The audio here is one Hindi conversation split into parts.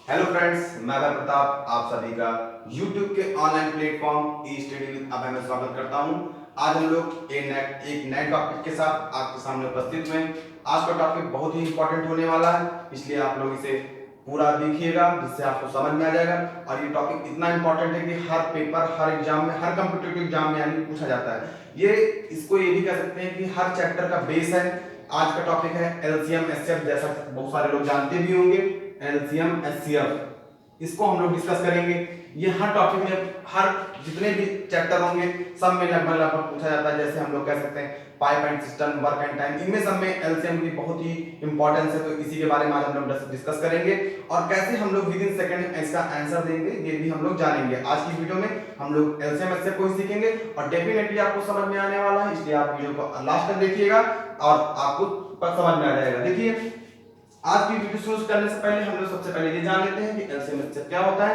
हेलो फ्रेंड्स, मैं अभय प्रताप आप सभी का YouTube के online platform e study with Abhay में स्वागत करता हूं। आज हम लोग एक नए टॉपिक के साथ आपके सामने उपस्थित हुए। आज का टॉपिक बहुत ही इंपॉर्टेंट होने वाला है, इसलिए आप लोग इसे पूरा देखिएगा जिससे आपको समझ में आ जाएगा। और ये टॉपिक इतना इंपॉर्टेंट है कि हर पेपर, हर एग्जाम में, हर कॉम्पिटिटिव एग्जाम में यानी पूछा जाता है। इसको ये भी कह सकते हैं कि हर चैप्टर का बेस है। आज का टॉपिक है एलसीएम एचसीएफ, जैसा बहुत सारे लोग जानते भी होंगे। एलसीएम एचसीएफ इसको हम लोग डिस्कस करेंगे। ये हर टॉपिक में, हर जितने भी चैप्टर होंगे सब में लगभग पूछा जाता है। जैसे हम लोग कह सकते हैं pipe and system, work and time, इनमें सब में एलसीएम की बहुत ही इंपॉर्टेंस है। तो इसी के बारे में आज हम लोग डिस्कस करेंगे और कैसे हम लोग विद इन सेकंड इसका आंसर देंगे ये भी हम लोग जानेंगे। आज की वीडियो में हम लोग एलसीएम एचसीएफ को ही सीखेंगे और डेफिनेटली आपको समझ में आने वाला है, इसलिए आप वीडियो को लास्ट तक देखिएगा और आपको समझ में आ जाएगा। देखिए, आज की वीडियो शुरू करने से पहले हम लोग सबसे पहले ये जान लेते हैं कि एलसीएम एचसीएफ क्या होता है।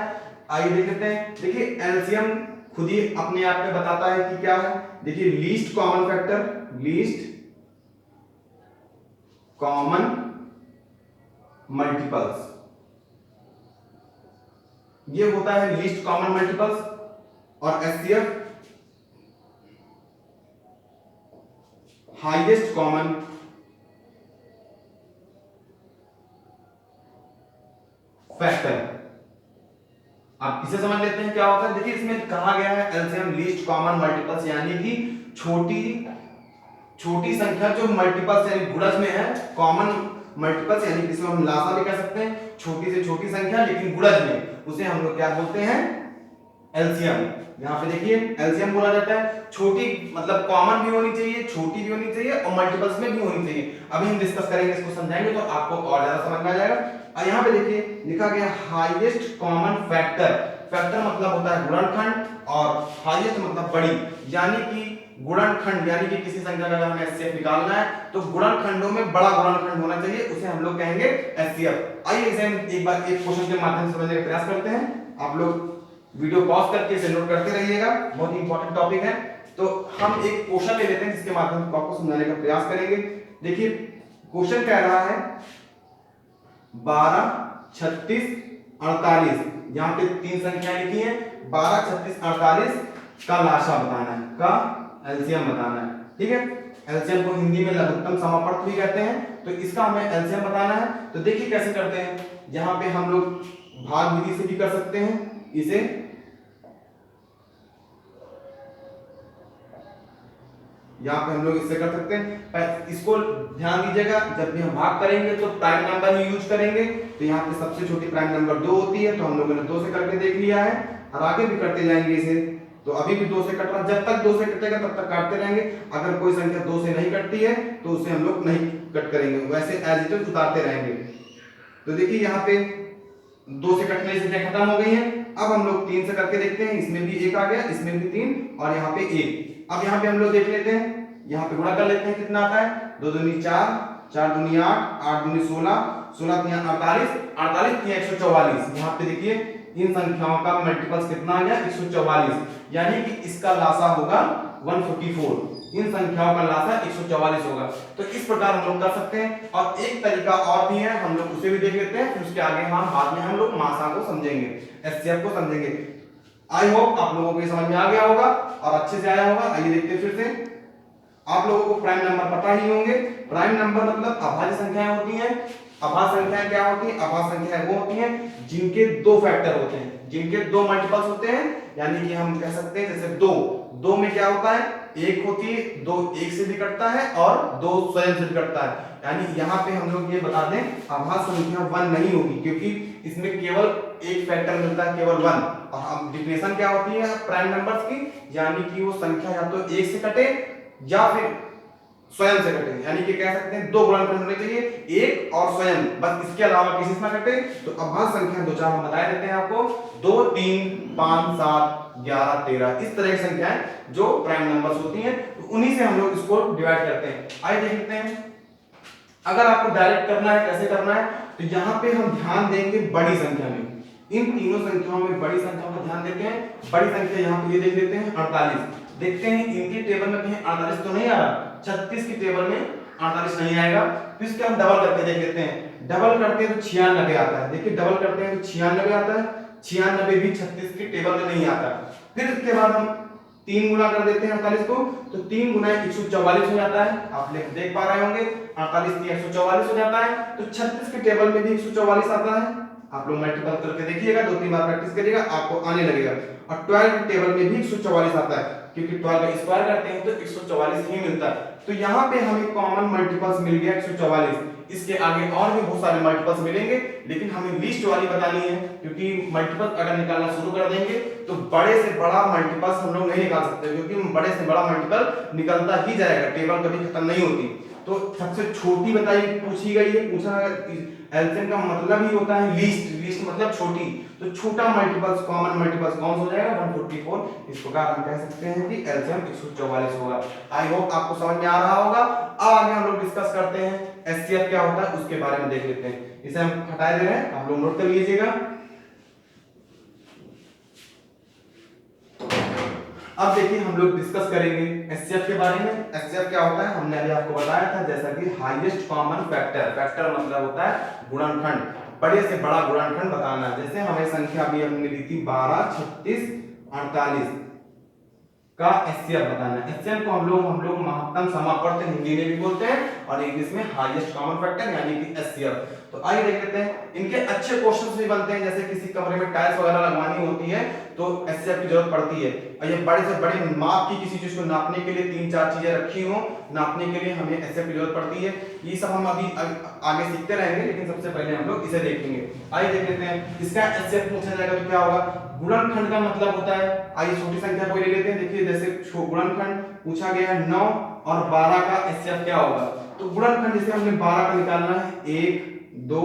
आइए देख लेते हैं। देखिए, एलसीएम खुद ही अपने आप में बताता है कि क्या है। देखिए, least common factor, least common multiples, ये होता है लीस्ट कॉमन मल्टीपल्स। और एचसीएफ हाईएस्ट कॉमन फैक्टर। आप इसे समझ लेते हैं क्या होता है। देखिए, इसमें कहा गया है एलसीएम लीस्ट कॉमन मल्टीपल्स, यानी कि छोटी संख्या जो मल्टीपल्स यानी गुणज में है। कॉमन मल्टीपल्स यानी जिसे हम लासा भी कह सकते हैं, छोटी से छोटी संख्या लेकिन गुणज में, उसे हम लोग क्या बोलते हैं, एलसीएम। यहाँ पे देखिए एलसीएम बोला जाता है। छोटी मतलब कॉमन भी होनी चाहिए, छोटी भी होनी चाहिए और मल्टीपल्स में भी होनी चाहिए। अभी हम डिस्कस करेंगे, इसको समझाएंगे तो आपको और ज्यादा समझ में आ जाएगा। और यहाँ पे देखिए लिखा गया हाईएस्ट कॉमन फैक्टर। फैक्टर मतलब होता है गुणनखंड और हाईएस्ट मतलब बड़ी, यानी कि गुणनखंड यानी कि किसी संख्या का अगर हमें एचसीएफ निकालना है तो गुणनखंडों में बड़ा गुणनखंड होना चाहिए, उसे हम लोग कहेंगे एचसीएफ। आइए इसे हम एक बार एक क्वेश्चन के माध्यम से समझने का प्रयास करते हैं। आप लोग वीडियो पॉज करके इसे नोट करते रहिएगा, बहुत ही इंपॉर्टेंट टॉपिक है। तो हम एक क्वेश्चन ले लेते हैं जिसके माध्यम से आपको समझाने का प्रयास करेंगे। देखिए, क्वेश्चन कह रहा है 12, 36, 48। यहाँ पे तीन संख्याएं लिखी हैं, 12, 36, 48 का लासा बताना है, का एलसीएम बताना है। ठीक है, एलसीएम को हिंदी में लघुत्तम समापवर्त भी कहते हैं। तो इसका हमें एलसीएम बताना है। तो देखिए कैसे करते हैं। यहाँ पे हम लोग भाग विधि से भी कर सकते हैं इसे। यहाँ पे हम लोग इससे कर सकते हैं। इसको ध्यान दीजिएगा, जब भी हम भाग करेंगे तो प्राइम नंबर ही यूज करेंगे। तो यहाँ पे सबसे छोटी प्राइम नंबर 2 होती है, तो हम लोगों ने 2 से करके देख लिया है और आगे भी करते जाएंगे इसे। तो अभी भी 2 से कट रहा, जब तक 2 से कटेगा तब तक काटते रहेंगे। अगर कोई संख्या 2 से नहीं कटती है तो उसे हम लोग नहीं कट करेंगे, वैसे एज इट इज उतारते रहेंगे। तो देखिए यहाँ पे 2 से कटने से संख्या खत्म हो गई है। अब हम लोग 3 से करके देखते हैं। इसमें भी 1 आ गया, इसमें भी 3 और यहाँ पे 1। अब यहाँ पे हम लोग देख लेते हैं, यहाँ पे गुणा कर लेते हैं, कितना आता है, 2 दूनी 4, 4 दूनी 8, 8 दूनी 16, 16 दूनी 48, 48 की 144। यहाँ पे देखिए इन संख्याओं का मल्टीपल्स कितना आ गया, 144, यानी कि इसका लासा होगा 144। इन संख्याओं का लासा 144 होगा। तो इस प्रकार हम लोग कर सकते हैं। और एक तरीका और भी है, हम लोग उसे भी देख लेते हैं, फिर उसके आगे हम बाद में हम लोग मासा को समझेंगे, एचसीएफ को समझेंगे। आई होप आप लोगों को ये समझ में आ गया होगा और अच्छे से आया होगा। आइए देखते हैं फिर से। आप लोगों को प्राइम नंबर पता ही होंगे। प्राइम नंबर मतलब अभाज्य संख्याएं होती हैं। अभाज्य संख्याएं क्या होती हैं, अभाज्य संख्याएं वो होती हैं जिनके 2 फैक्टर होते हैं, जिनके 2 मल्टीपल्स होते हैं। यानी कि हम कह सकते हैं जैसे 2 में क्या होता है, 1 होती है, 2 1 से भी कटता है और 2 स्वयं से भी कटता है। यानी यहाँ पे हम लोग ये बता दें अभाज्य संख्या 1 नहीं होगी, क्योंकि इसमें केवल एक फैक्टर मिलता है, केवल 1। और हम डिफिनेशन क्या होती है प्राइम नंबर्स की, यानी कि वो संख्या या तो 1 से कटे या फिर स्वयं से कटे। यानी कि कह सकते हैं 2 गुणनखंड होने चाहिए, 1 और स्वयं, बस इसके अलावा किसी से ना कटे। तो अभाज्य संख्या 2 4 हम बता देते हैं आपको, 2 3 5 7 11 13, इस तरह की संख्याएं जो प्राइम नंबर्स होती हैं। तो उन्हीं से हम लोग इसको डिवाइड करते हैं। आइए देख लेते हैं। अगर आपको डायरेक्ट करना है, कैसे करना है, तो यहाँ पे हम ध्यान देंगे बड़ी संख्या में। इन तीनों संख्याओं में बड़ी संख्या पर ध्यान देते हैं। बड़ी संख्या यहाँ पे ये देख लेते हैं 48। देखते हैं इनके टेबल में कहीं 48 तो नहीं आ रहा। 36 की टेबल में 48 नहीं आएगा। तो इसके हम डबल करके देख लेते हैं। डबल करते हैं तो 96 आता है। देखिए डबल करते हैं तो 96 आता है। 96 भी 36 के टेबल में नहीं आता। फिर इसके बाद हम 3 गुना कर देते हैं 48 को, तो 3 गुना 144 हो जाता है। आप लोग देख पा रहे होंगे 48 3 144 हो जाता है। तो 36 के टेबल में भी 144 आता है। आप लोग मल्टीपल करके देखिएगा, 2-3 बार प्रैक्टिस करिएगा, आपको आने लगेगा। और 12 के टेबल में भी 144 आता है, क्योंकि 12 का स्क्वायर करते हैं तो 144 ही मिलता है। तो यहाँ पे हमें कॉमन मल्टीपल्स मिल गया 144। इसके आगे और भी बहुत सारे मल्टीपल्स मिलेंगे, लेकिन हमें लीस्ट वाली बतानी है, क्योंकि मल्टीपल्स अगर निकालना शुरू कर देंगे तो बड़े से बड़ा मल्टीपल्स हम लोग नहीं निकाल सकते, क्योंकि बड़े से बड़ा मल्टीपल निकलता ही जाएगा, टेबल कभी खत्म नहीं होती। तो सबसे छोटी बताई पूछी गई है, पूछा एलसीएम का मतलब ही होता है लीस्ट, लीस्ट मतलब छोटी। तो छोटा मल्टीपल्स कॉमन मल्टीपल्स कौन हो जाएगा 144। इस प्रकार हम कह सकते हैं कि एलसीएम 144 होगा। आई होप आपको समझ में आ रहा होगा। अब आगे हम लोग डिस्कस करते हैं एचसीएफ क्या होता है, उसके बारे में देख लेते हैं। इसे हम हटा दे रहे हैं, आप लोग नोट कर लीजिएगा। अब देखिए हम लोग डिस्कस करेंगे एचसीएफ के बारे में। एचसीएफ क्या होता है हमने अभी आपको बताया था, जैसा कि हाईएस्ट कॉमन फैक्टर। फैक्टर मतलब होता है गुणनखंड, बड़े से बड़ा गुणनखंड बताना। जैसे हमें संख्या अभी हमने ली थी 12, 36, 48 का एचसीएफ बताना है। एचसीएफ को हम लोग महत्तम समापवर्त हिंदी में भी बोलते हैं और इंग्लिश में हाईएस्ट कॉमन फैक्टर यानी कि एचसीएफ। तो आइए देख लेते हैं। इनके अच्छे क्वेश्चंस भी बनते हैं, जैसे किसी कमरे में टाइल्स वगैरह लगवानी होती है तो एचसीएफ की जरूरत पड़ती है। और ये बड़े से बड़े माप की किसी चीज को नापने के लिए 3-4 चीजें रखी हो, नापने के लिए हमें एचसीएफ की जरूरत पड़ती है। ये सब हम अभी आगे सीखते रहेंगे, लेकिन सबसे पहले हम लोग इसे देखेंगे। आइए देख लेते हैं। इसका एचसीएफ पूछा जाएगा तो क्या होगा, गुणनखंड का मतलब होता है। आइए छोटी संख्या को ले लेते हैं। देखिए जैसे गुणनखंड पूछा गया है 9 और 12 का एचसीएफ क्या होगा। तो गुणनखंड जैसे हमने 12 का निकालना है 1 2,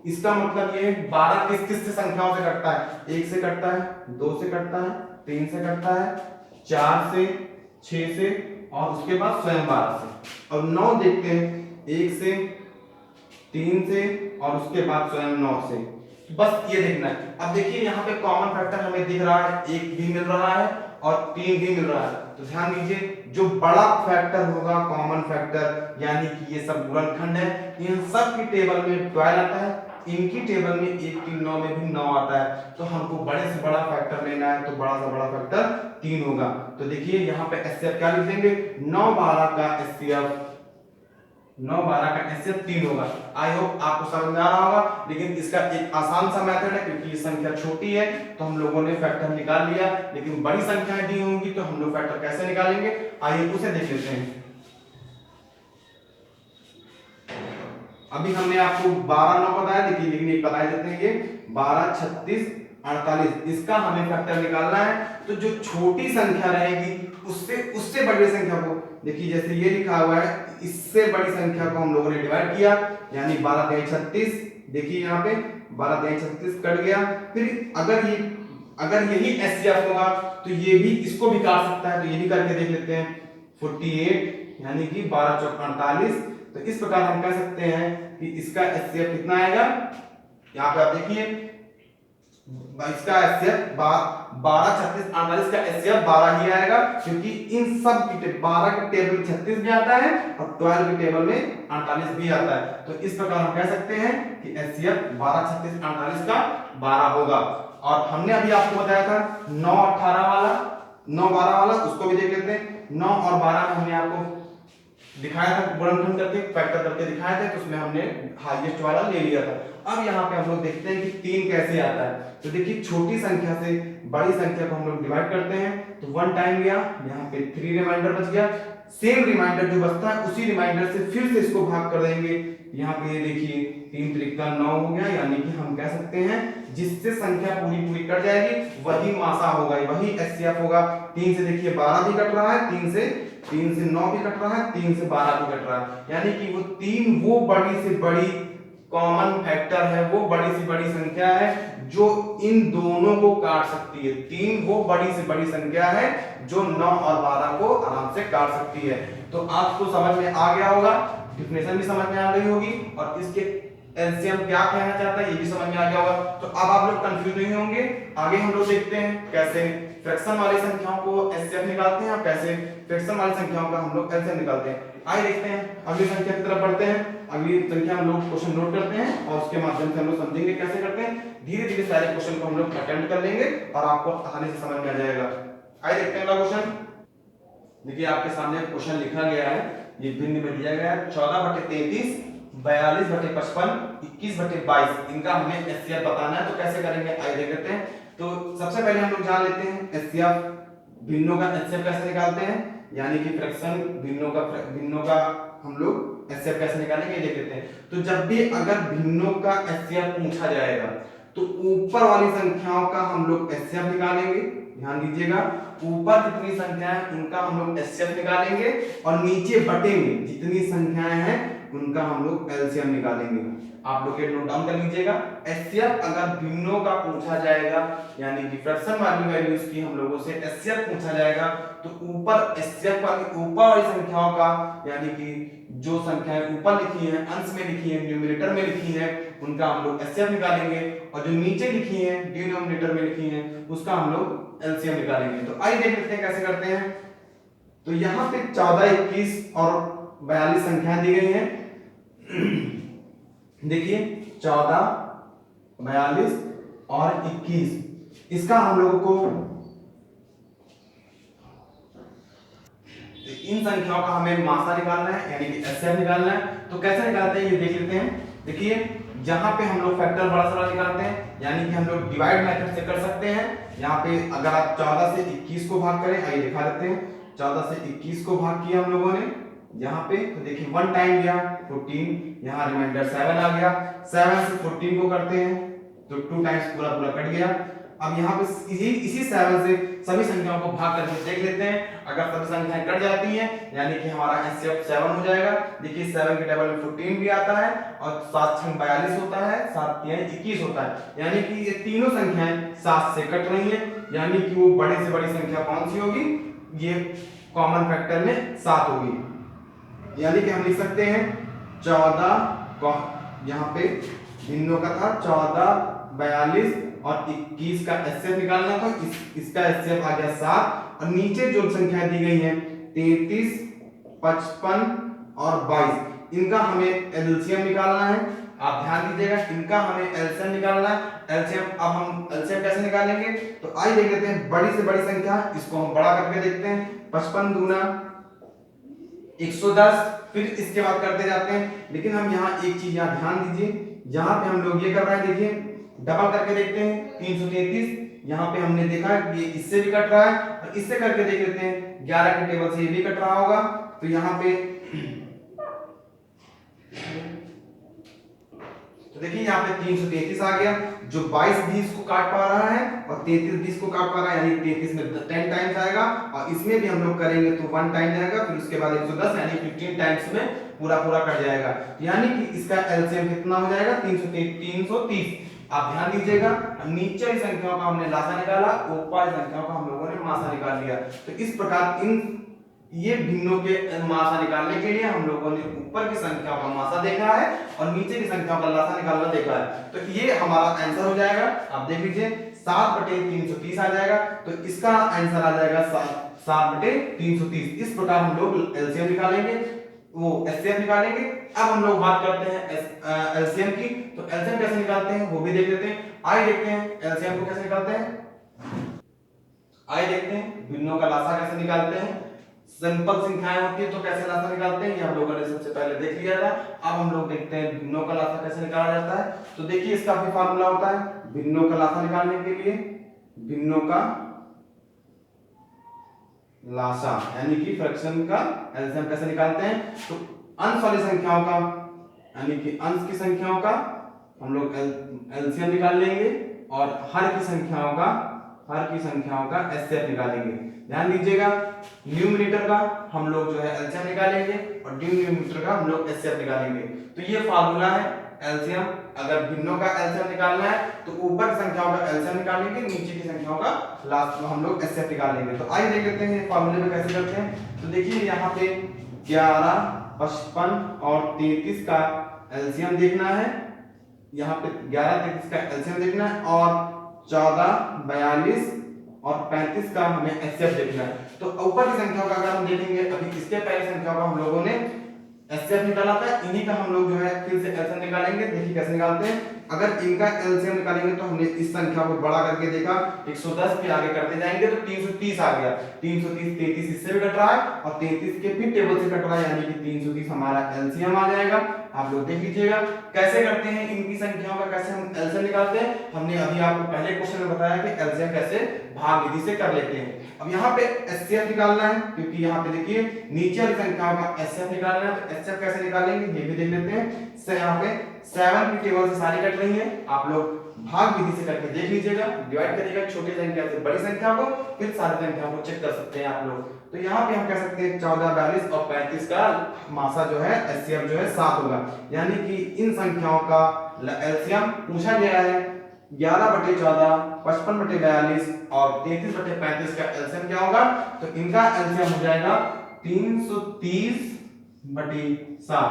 इसका मतलब ये 12 किस किस से संख्याओं से कटता है, 1 से कटता है, 2 से कटता है, 3 से कटता है, 4 से, 6 से और उसके बाद स्वयं 12 से। और 9 देखते हैं 1 से, 3 से और उसके बाद स्वयं 9 से। बस ये देखना है। अब देखिए यहाँ पे कॉमन फैक्टर हमें दिख रहा है, 1 भी मिल रहा है और 3 भी मिल रहा है। तो ध्यान दीजिए जो बड़ा फैक्टर होगा कॉमन फैक्टर, यानी कि ये सब गुणनखंड है, इन सब की टेबल में 12 आता है, इनकी टेबल में 1 3 9 में भी 9 आता है। तो हमको बड़े से बड़ा फैक्टर लेना है, तो बड़ा से बड़ा फैक्टर 3 होगा। तो देखिए यहाँ पे एचसीएफ क्या लिख देंगे, 9 12 का एचसीएफ 3 होगा। आई होप आपको समझ में आ रहा होगा। लेकिन इसका एक आसान सा मेथड है, क्योंकि ये संख्या छोटी है तो हम लोगों ने फैक्टर निकाल लिया, लेकिन बड़ी संख्याएं दी होंगी तो हम लोग फैक्टर कैसे निकालेंगे, आइए उसे देख लेते हैं। अभी हमने आपको 12 9 बताया, देखिए लेकिन एक बता देते हैं, ये 12 36 48 इसका हमें फैक्टर निकालना है। तो जो छोटी संख्या रहेगी उससे बड़ी संख्या को, देखिए जैसे ये लिखा हुआ है, इससे बड़ी संख्या को हम लोगों ने डिवाइड किया, यानी 12 3 36। देखिए यहाँ पे 12 3 36 कट गया। फिर अगर यही एचसीएफ होगा तो ये भी इसको भी काट सकता है, तो ये भी करके देख लेते हैं। 48 यानी कि 12 4 48। तो इस प्रकार हम कह सकते हैं कि इसका एचसीएफ कितना आएगा, यहाँ पे आप देखिए इसका एचसीएफ 12 36 48 का एचसीएफ 12 ही आएगा, क्योंकि इन सब की 12 के टेबल में 36 भी आता है और 12 के टेबल में 48 भी आता है। तो इस प्रकार हम कह सकते हैं कि एचसीएफ 12 36 48 का 12 होगा। और हमने अभी आपको बताया था 9 18 वाला, 9 12 वाला, उसको भी देख लेते हैं। 9 और 12 में हमने आपको दिखाया था गुणनखंड करके, फैक्टर करके दिखाया था, तो उसमें हमने हाईएस्ट वाला ले लिया था। अब यहाँ पे हम लोग देखते हैं कि 3 कैसे आता है। तो देखिए छोटी संख्या से बड़ी संख्या को हम लोग डिवाइड करते हैं, तो 1 टाइम गया, यहाँ पे 3 रिमाइंडर बच गया। सेम रिमाइंडर जो बचता है उसी रिमाइंडर से फिर से इसको भाग कर देंगे। यहाँ पे देखिए 3 3 का 9 हो गया, यानी कि हम कह सकते हैं जिससे संख्या पूरी कट जाएगी वही मासा होगा, वही एचसीएफ होगा। 3 से देखिए 12 भी कट रहा है, 3 से 9 भी कट रहा है, 3 से 12 भी कट रहा है, यानी कि वो 3 वो बड़ी से बड़ी कॉमन फैक्टर है, वो बड़ी से बड़ी संख्या है जो इन दोनों को काट सकती है। 3 वो बड़ी से बड़ी संख्या है जो 9 और 12 को आराम से काट सकती है। तो आपको समझ में आ गया होगा, डिफिनेशन भी समझ में आ गई होगी और इसके एलसीएम क्या कहना चाहता है ये भी समझ में आ गया होगा। तो अब आप लोग कंफ्यूज नहीं होंगे। आगे हम लोग देखते हैं कैसे फ्रैक्शन वाली संख्याओं को एचसीएफ निकालते हैं और कैसे फ्रैक्शन वाली संख्याओं का हम लोग एलसीएम निकालते हैं। आइए देखते हैं अगली संख्या की तरफ बढ़ते हैं। अगली संख्या हम लोग क्वेश्चन नोट करते हैं और उसके माध्यम से हम लोग समझेंगे कैसे करते हैं। धीरे धीरे सारे क्वेश्चन को हम लोग अटेम्प्ट कर लेंगे और आपको आसानी से समझ में आ जाएगा। आइए देखते हैं अगला क्वेश्चन। देखिए आपके सामने क्वेश्चन लिखा गया है, ये भिन्न में दिया गया है 14/33, 42/55, 21/22 इनका हमें एचसीएफ बताना है। तो कैसे करेंगे आइए देख लेते हैं। तो सबसे पहले हम लोग जान लेते हैं एचसीएफ भिन्नों का एचसीएफ कैसे निकालते हैं, यानी कि फ्रैक्शन भिन्नों का हम लोग एचसीएफ कैसे निकालेंगे देख लेते हैं। तो जब भी अगर भिन्नों का एचसीएफ पूछा जाएगा तो ऊपर वाली संख्याओं का हम लोग एचसीएफ निकालेंगे। ध्यान दीजिएगा, ऊपर जितनी संख्याएं हैं उनका हम लोग एचसीएफ निकालेंगे और नीचे बटे में जितनी संख्याएं हैं उनका हम लोग एलसीएम निकालेंगे। आप लोग नोट डाउन कर लीजिएगा। एचसीएफ अगर भिन्नों का पूछा जाएगा, यानी कि फ्रैक्शन वाली वैल्यूज की हम लोगों से एचसीएफ पूछा जाएगा, तो ऊपर एचसीएफ वाली ऊपर वाली संख्याओं का, यानी कि जो संख्याएं ऊपर लिखी हैं, अंश में लिखी हैं, न्यूमरेटर में लिखी हैं, उनका हम लोग एचसीएफ निकालेंगे और जो नीचे लिखी हैं, डिनोमिनेटर में लिखी हैं, उसका हम लोग एलसीएम निकालेंगे। तो आइए देख लेते हैं कैसे करते हैं। तो यहाँ पे 14, 21 और 42 संख्याएं दी गई हैं। देखिए 14, 42 और 21, इसका हम लोगों को इन संख्याओं का हमें मासा निकालना है, यानी कि एचसीएफ निकालना है। तो कैसे निकालते हैं ये देख लेते हैं। देखिए जहां पे हम लोग फैक्टर बड़ा सा निकालते हैं, यानी कि हम लोग डिवाइड मेथड से कर सकते हैं। यहाँ पे अगर आप 14 से 21 को भाग करें, आइए दिखा देते हैं। 14 से 21 को भाग किया हम लोगों ने यहाँ पे, तो देखिए 1 टाइम गया 14, यहाँ रिमाइंडर 7 आ गया। 7 से 14 को करते हैं तो 2 टाइम्स पूरा पूरा कट गया। अब यहाँ पे इसी 7 से सभी संख्याओं को भाग करके देख लेते हैं। अगर सभी संख्याएं कट जाती हैं, यानी कि हमारा एचसीएफ 7 हो जाएगा। देखिए 7 के टेबल में 14 भी आता है और 7 6 42 होता है, 7 3 21 होता है। यानी कि ये तीनों संख्याएं 7 से कट रही हैं, यानी कि वो बड़ी से बड़ी संख्या कौन सी होगी, ये कॉमन फैक्टर में 7 होगी। यानी कि हम लिख सकते हैं 14, यहाँ पे भिन्नों का था 14, 42 और 21 का एचसीएफ निकालना था। इसका एचसीएफ आ गया 7 और नीचे जो संख्या दी गई है 33, 55 और 22, इनका हमें एलसीएम निकालना है। आप ध्यान दीजिएगा, इनका हमें एलसीएम निकालना है। एलसीएम अब हम एलसीएम कैसे निकालेंगे, तो आइए देख लेते हैं। बड़ी से बड़ी संख्या इसको हम बड़ा करके देखते हैं। 55 दूना 110, फिर इसके बाद करते जाते हैं। लेकिन हम यहाँ एक चीज यहाँ ध्यान दीजिए, यहाँ पे हम लोग ये कर रहे हैं, देखिए डबल करके देखते हैं 333। यहाँ पे हमने देखा कि ये इससे भी कट रहा है और इससे करके देख लेते हैं 11 के टेबल से ये भी कट रहा होगा। तो यहाँ पे तो देखिए यहाँ पे 333 आ गया, जो 22 20 को काट पा रहा है और 33 20 को काट पा रहा है, यानी 33 में 10 टाइम्स आएगा और इसमें भी हम लोग करेंगे तो 1 टाइम जाएगा, फिर उसके बाद 110 यानी 15 टाइम्स में पूरा पूरा कट जाएगा। यानी कि इसका एलसीएम कितना हो जाएगा 330। आप ध्यान दीजिएगा, नीचे वाली संख्याओं का हमने लासा निकाला, ऊपर वाली संख्याओं का हम लोगों ने मासा निकाल लिया। तो इस प्रकार ये भिन्नों के मासा निकालने के लिए हम लोगों ने ऊपर की संख्याओं का मासा देखा है और नीचे की संख्याओं का लासा निकालना देखा है। तो ये हमारा आंसर हो जाएगा। आप देख लीजिए 7/330 आ जाएगा, तो इसका आंसर आ जाएगा 7/330। इस प्रकार हम लोग एलसीएम निकालेंगे, वो एचसीएफ निकालेंगे। अब हम लोग बात करते हैं एलसीएम की। तो एलसीएम कैसे निकालते हैं वो भी देख लेते हैं। आइए देखते हैं एलसीएम को कैसे निकालते हैं। आइए देखते हैं भिन्नों का लासा कैसे निकालते हैं। सिंपल संख्याएं होती है तो कैसे लासा निकालते हैं ये हम लोगों ने सबसे पहले देख लिया था। अब हम लोग देखते हैं भिन्नों का लासा कैसे निकाला जाता है। तो देखिए इसका भी फार्मूला होता है भिन्नों का लासा निकालने के लिए। भिन्नों का लासा यानी कि फ्रैक्शन का एलसीएम कैसे निकालते हैं। तो अंश वाली संख्याओं का यानी कि अंश की संख्याओं का हम लोग एलसीएम निकाल लेंगे और हर की संख्याओं का एचसीएफ निकालेंगे। ध्यान दीजिएगा, न्यूमरेटर का हम लोग जो है एलसीएम निकालेंगे और डिनोमिनेटर का हम लोग एचसीएफ निकालेंगे। तो ये फार्मूला है एलसीएम। अगर भिन्नों का एलसीएम निकालना है तो ऊपर की संख्याओं का एलसीएम निकालेंगे, नीचे की संख्याओं का लास्ट में हम लोग एचसीएफ निकालेंगे। तो आइए देख लेते हैं फार्मूले में कैसे करते हैं। तो देखिए यहाँ पे 11, 55 और 33 का एलसीएम देखना है। यहाँ पे 11, 33 का एलसीएम देखना है और 14, 42 और 35 का हमें एचसीएफ देखना है। तो ऊपर की संख्याओं का अगर हम देखेंगे, अभी इसके पहले संख्याओं का हम लोगों ने एचसीएफ निकाला था, इन्हीं का हम लोग जो है फिर से एलसीएम निकालेंगे। देखिए कैसे निकालते हैं। अगर इनका एलसीएम निकालेंगे तो हमने इस संख्या को बड़ा करके देखा, 110 पे आगे करते जाएंगे तो 330 आ गया। 330 33 इससे भी कट रहा है और 33 के फिर टेबल से कट रहा है, यानी कि 330 हमारा एलसीएम आ जाएगा। आप लोग देख लीजिएगा कैसे करते हैं इनकी संख्याओं का, कैसे हम एलसीएम निकालते हैं। हमने अभी आपको पहले क्वेश्चन में बताया कि एलसीएम कैसे भाग विधि से कर लेते हैं। अब यहाँ पे एचसीएफ निकालना है, क्योंकि यहाँ पे देखिए नीचे वाली संख्याओं का एचसीएफ निकालना है। तो एचसीएफ कैसे निकालेंगे ये भी देख लेते हैं। यहाँ पे 7 की टेबल से सारी कट रही है, आप लोग भाग विधि से करके देख लीजिएगा। डिवाइड करिएगा छोटी संख्या से बड़ी संख्या को, फिर सारी संख्या को चेक कर सकते हैं आप लोग। तो यहाँ पे हम कह सकते हैं 14, 42 और 35 का मासा जो है एचसीएफ जो है 7 होगा, यानी कि इन संख्याओं का एलसीएम पूछा गया है 11/14, 55/42 और 33/35 का एलसीएम क्या होगा। तो इनका एलसीएम हो जाएगा 330/7।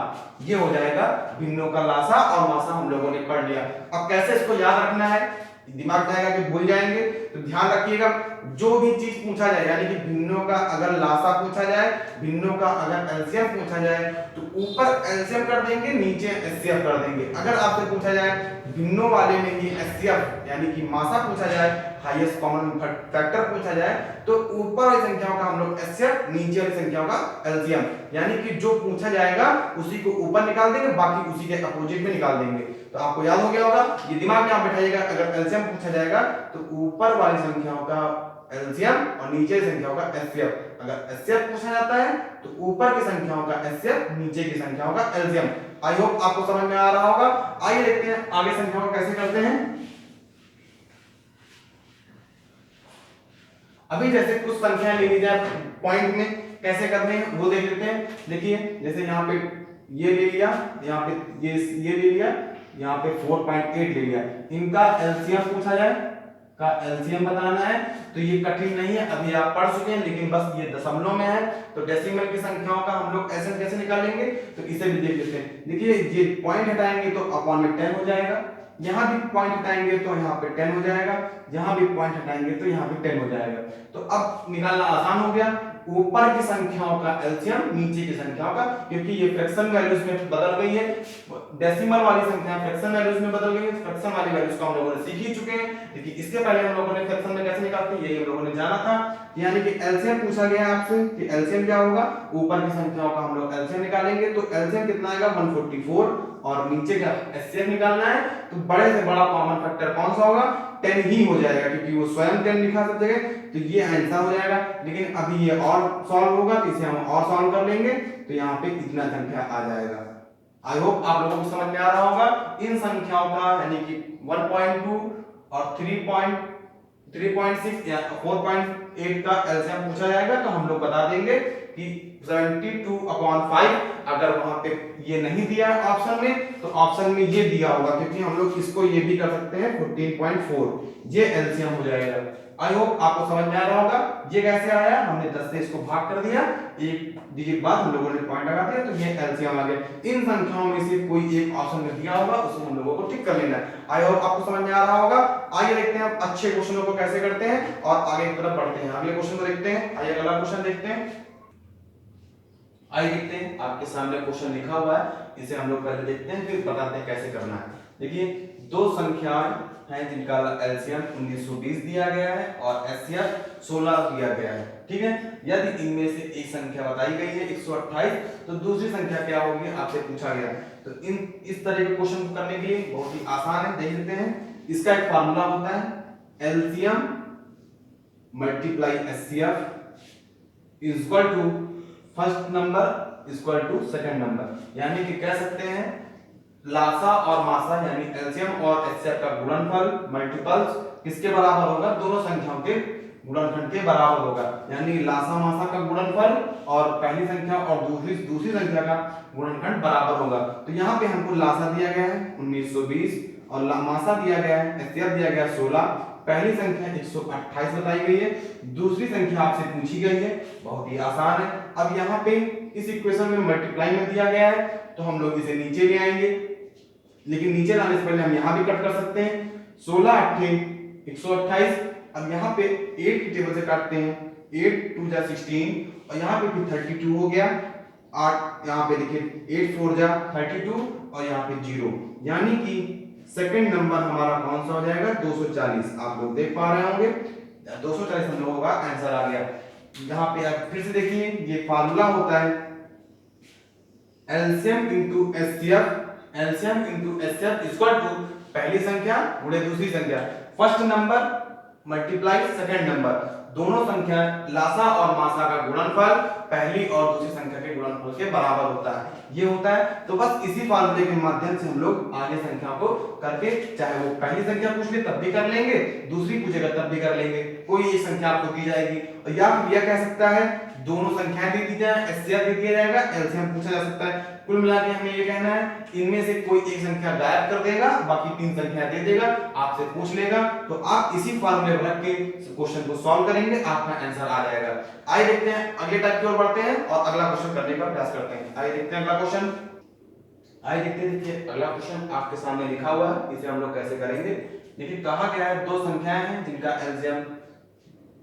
ये हो जाएगा भिन्नों का लासा और मासा हम लोगों ने पढ़ लिया। अब कैसे इसको याद रखना है, दिमाग में आएगा कि भूल जाएंगे, तो ध्यान रखिएगा जो भी चीज पूछा जाए, यानी कि भिन्नों का अगर लासा पूछा जाए, भिन्नों का अगर एलसीएम पूछा जाए तो ऊपर एलसीएम कर देंगे, नीचे एचसीएफ कर देंगे। अगर आपसे पूछा जाए भिन्नों वाले में ही एचसीएफ यानी कि मासा पूछा जाए, हाईएस्ट कॉमन फैक्टर पूछा जाए, तो ऊपर वाली संख्याओं का हम लोग एचसीएफ, नीचे वाली संख्याओं का एलसीएम, यानी कि जो पूछा जाएगा उसी को ऊपर निकाल देंगे, बाकी उसी के अपोजिट में निकाल देंगे। तो आपको याद हो गया होगा, ये दिमाग में आप बैठाइएगा। अगर एलसीएम पूछा जाएगा तो ऊपर वाली संख्याओं का एलसीएम और नीचे की संख्याओं का एचसीएफ। अगर एचसीएफ पूछा जाता है तो ऊपर की संख्याओं का एचसीएफ, नीचे की संख्याओं का एलसीएम। आई होप आपको समझ में आ रहा होगा। आइए देखते हैं आगे संख्याओं कैसे करते हैं। अभी जैसे कुछ संख्याएं ले ली जाए पॉइंट में, कैसे करते हैं वो देख लेते हैं। देखिए जैसे यहाँ पे ये ले लिया, यहाँ पे ये ले लिया, यहाँ पे 4.8 ले लिया। इनका एलसीएम पूछा जाए, का एलसीएम बताना है, तो ये कठिन नहीं है, अभी आप पढ़ चुके हैं, लेकिन बस ये दशमलव में है। तो डेसिमल की संख्याओं का हम लोग ऐसे कैसे निकालेंगे, तो इसे भी देख लेते हैं। देखिए ये पॉइंट हटाएंगे तो अपॉन में 10 हो जाएगा, यहाँ भी पॉइंट हटाएंगे तो यहाँ पे 10 हो जाएगा, यहाँ भी पॉइंट हटाएंगे तो यहाँ पे 10 हो जाएगा। तो अब निकालना आसान हो गया, ऊपर की संख्याओं का एलसीएम, नीचे की संख्याओं का, क्योंकि ये फ्रैक्शन वैल्यूज में बदल गई है, डेसिमल वाली संख्या फ्रैक्शन वैल्यूज में बदल गई है। फ्रैक्शन वाली वैल्यूज को हम लोगों ने सीख ही चुके हैं, लेकिन इसके पहले हम लोगों ने फ्रैक्शन में कैसे निकालते हैं ये हम लोगों ने जाना था। यानी कि एलसीएम पूछा गया है आपसे कि एलसीएम क्या होगा, ऊपर की संख्याओं का हम लोग एलसीएम निकालेंगे। तो एलसीएम कितना आएगा 144, और नीचे का एचसीएफ निकालना है, तो बड़े से बड़ा कॉमन फैक्टर कौन सा होगा, 10 ही हो जाएगा, क्योंकि वो स्वयं 10 लिखा सब जगह, तो ये आंसर हो जाएगा। लेकिन अभी ये और सॉल्व होगा तो इसे हम और सॉल्व कर लेंगे, तो यहाँ पे इतना संख्या आ जाएगा। आई होप आप लोगों को समझ में आ रहा होगा। इन संख्याओं का यानी कि 1.2 और 3.6 या 4.8 का एलसीएम पूछा जाएगा, तो हम लोग बता देंगे कि 72/5। अगर वहां पे ये नहीं दिया ऑप्शन में, तो ऑप्शन में ये दिया होगा, क्योंकि हम लोग इसको ये भी कर सकते हैं 14.4, ये एलसीएम हो जाएगा। आई होप आपको समझ में आ रहा होगा। ये कैसे आया, हमने 10 से इसको भाग कर दिया, एक डिजिट बाद हम लोगों ने पॉइंट लगा दिया, तो ये एलसीएम आ गया। इन संख्याओं में से कोई एक ऑप्शन में दिया होगा, उसको हम लोगों को टिक कर लेना है। आई होप आपको समझ में आ रहा होगा। आइए देखते हैं आप अच्छे क्वेश्चनों को कैसे करते हैं और आगे की तरफ बढ़ते हैं। अगले क्वेश्चन को देखते हैं। आइए अगला क्वेश्चन देखते हैं। आइए देखते हैं, आपके सामने क्वेश्चन लिखा हुआ है, इसे हम लोग पहले देखते हैं, फिर बताते हैं कैसे करना है। देखिए दो संख्याएं हैं जिनका एलसीएम 1920 दिया गया है और एचसीएफ 16 दिया गया है, ठीक है। यदि इनमें से एक संख्या बताई गई है 128, तो दूसरी संख्या क्या होगी आपसे पूछा गया। तो इस तरह के क्वेश्चन को करने के लिए बहुत ही आसान है, देख लेते हैं। इसका एक फार्मूला होता है, LCM multiply HCF is equal to first number equal to second number, यानी कि कह सकते हैं लासा और मासा यानी एलसीएम और एचसीएफ का गुणनफल मल्टीपल्स किसके बराबर होगा, दोनों संख्याओं के गुणनखंड के बराबर होगा। यानी लासा मासा का गुणनफल और पहली संख्या और दूसरी संख्या का गुणनखंड बराबर होगा। तो यहाँ पे हमको लासा दिया गया है 1920 और मासा दिया गया है, एचसीएफ दिया गया 16। पहली संख्या 128 बताई गई है, दूसरी संख्या आपसे पूछी गई है, बहुत ही आसान है। अब यहाँ पे इस इक्वेशन में मल्टीप्लाई में दिया गया है, तो हम लोग इसे नीचे ले आएंगे, लेकिन नीचे लाने से पहले हम यहाँ भी कट कर सकते हैं। 16 8 128, अब यहाँ पे 8 की टेबल से काटते हैं, 8 2 जा 16 और यहाँ पे भी 32 हो गया, 8 यहाँ पे देखिए 8 4 जा 32 और यहाँ पे 0, यानी कि सेकंड नंबर हमारा कौन सा हो जाएगा 240। आप लोग देख पा रहे होंगे 240 हम लोगों का आंसर आ गया। यहाँ पे आप फिर से देखिए ये फार्मूला होता है LCM into HCF, LCM into HCF equal to पहली संख्या गुणे दूसरी संख्या, first number multiply second number, दोनों संख्या लासा और मासा का गुणनफल पहली और दूसरी संख्या के गुणनफल के बराबर होता है, ये होता है। तो बस इसी फार्मूले के माध्यम से हम लोग आगे संख्या को करके, चाहे वो पहली संख्या पूछ ले तब भी कर लेंगे, दूसरी पूछेगा तब भी कर लेंगे, कोई एक संख्या आपको दी जाएगी और या फिर यह कह सकता है दोनों संख्याएं दे दी जाए, एचसीएफ दे दिया जाएगा, एलसीएम पूछा जा सकता है। कुल मिला के हमें ये कहना है इनमें से कोई एक संख्या गायब कर देगा, बाकी तीन संख्या दे देगा, आपसे पूछ लेगा, तो आप इसी फार्मूले को रख के क्वेश्चन को सॉल्व करेंगे, आपका आंसर आ जाएगा। आइए देखते हैं अगले टाइप की ओर बढ़ते हैं और अगला क्वेश्चन करने का प्रयास करते हैं। आइए देखते हैं अगला क्वेश्चन। आइए देखते हैं, देखिए अगला क्वेश्चन आपके सामने लिखा हुआ है, इसे हम लोग कैसे करेंगे। देखिए कहा गया है दो संख्याएं हैं जिनका एलसीएम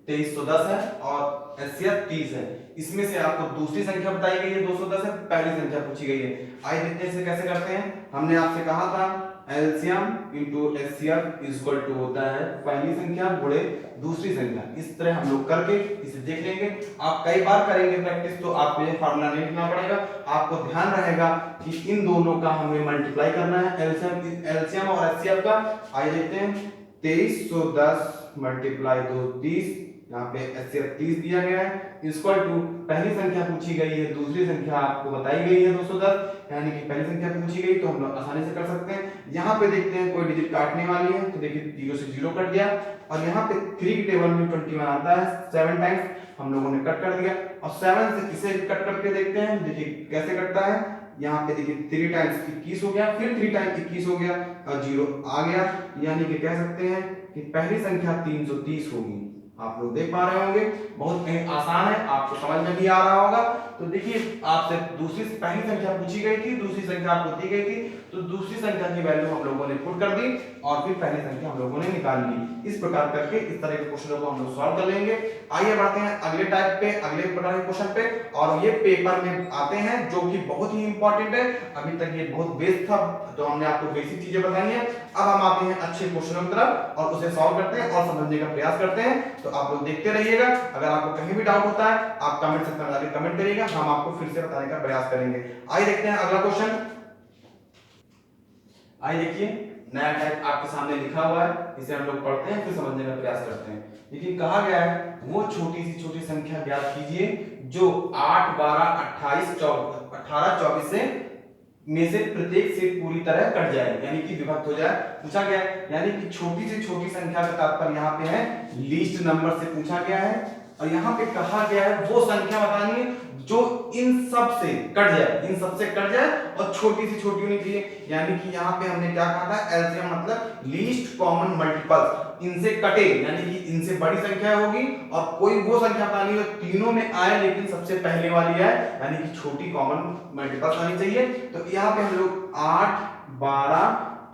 2310 है और एचसीएफ 30 है, इसमें से आपको दूसरी संख्या बताई गई है 210 है, पहली संख्या पूछी गई है। आइए देखते हैं इसे कैसे करते हैं। हमने आपसे कहा था LCM into HCF equal to होता है पहली संख्या गुणे दूसरी संख्या, इस तरह हम लोग करके इसे देख लेंगे। आप कई बार करेंगे प्रैक्टिस तो आपको ये फार्मूला नहीं लिखना पड़ेगा, आपको ध्यान रहेगा कि इन दोनों का हमें मल्टीप्लाई करना है, एलसीएम और एचसीएफ का। आइए देखते हैं 2310 मल्टीप्लाई 2 30, यहाँ पे एचसीएफ 30 दिया गया है इक्वल टू पहली संख्या पूछी गई है, दूसरी संख्या आपको बताई गई है 210, यानी कि पहली संख्या पूछी गई तो हम लोग आसानी से कर सकते हैं। यहाँ पे देखते हैं कोई डिजिट काटने वाली है तो देखिए 0 से 0 कट गया और यहाँ पे 3 की टेबल में 21 आता है, 7 टाइम्स हम लोगों ने कट कर दिया और 7 से इसे कट करके देखते हैं, देखिए कैसे कटता है। यहाँ पे देखिए 3 टाइम्स 21 हो गया, फिर 3 टाइम्स 21 हो गया और 0 आ गया, यानी कि कह सकते हैं कि पहली संख्या 330 होगी। आप लोग देख पा रहे होंगे बहुत आसान है, आपको समझ में भी आ रहा होगा। तो देखिए आपसे दूसरी पहली संख्या पूछी गई थी, दूसरी संख्या आपको दी गई थी, तो दूसरी संख्या की वैल्यू हम लोगों ने पुट कर दी और फिर पहली संख्या हम लोगों ने निकाल ली। इस प्रकार करके इस तरह के क्वेश्चनों को हम लोग सॉल्व कर लेंगे। आइए बढ़ते हैं अगले टाइप पे, अगले प्रकार के क्वेश्चन पे, और ये पेपर में आते हैं जो कि बहुत ही इंपॉर्टेंट है। अभी तक ये बहुत बेस था तो हमने आपको बेसिक चीजें बताई हैं, अब हम आते हैं अच्छे क्वेश्चनों की तरफ और उसे सॉल्व करते हैं और समझने का प्रयास करते हैं। तो आप लोग देखते रहिएगा, अगर आपको कहीं भी डाउट होता है आप कमेंट सेक्शन में जाकर कमेंट करिएगा, हम आपको फिर से बताने का प्रयास करेंगे। आइए देखते हैं अगला क्वेश्चन। आइए देखिए नया टाइप आपके सामने लिखा हुआ है, इसे हम लोग पढ़ते हैं फिर समझने का प्रयास करते हैं। लेकिन कहा गया है वो छोटी सी छोटी संख्या ज्ञात कीजिए जो 8 12 28 18 24 से में से प्रत्येक से पूरी तरह कट जाए, यानी कि विभक्त हो जाए। पूछा गया है यानी कि छोटी से छोटी संख्या का तात्पर्य यहाँ पे है लीस्ट नंबर से पूछा गया है, और यहाँ पे कहा गया है वो संख्या बतानी है जो इन सब से कट जाए, इन सब से कट जाए और छोटी से छोटी होनी चाहिए। यानी कि यहाँ पे हमने क्या कहा था, एलसीएम मतलब लीस्ट कॉमन मल्टीपल, इनसे कटे यानी कि इनसे बड़ी संख्या होगी और कोई वो संख्या बतानी है तीनों में आए लेकिन सबसे पहले वाली है, यानी कि छोटी कॉमन मल्टीपल आनी चाहिए। तो यहाँ पे हम लोग 8 12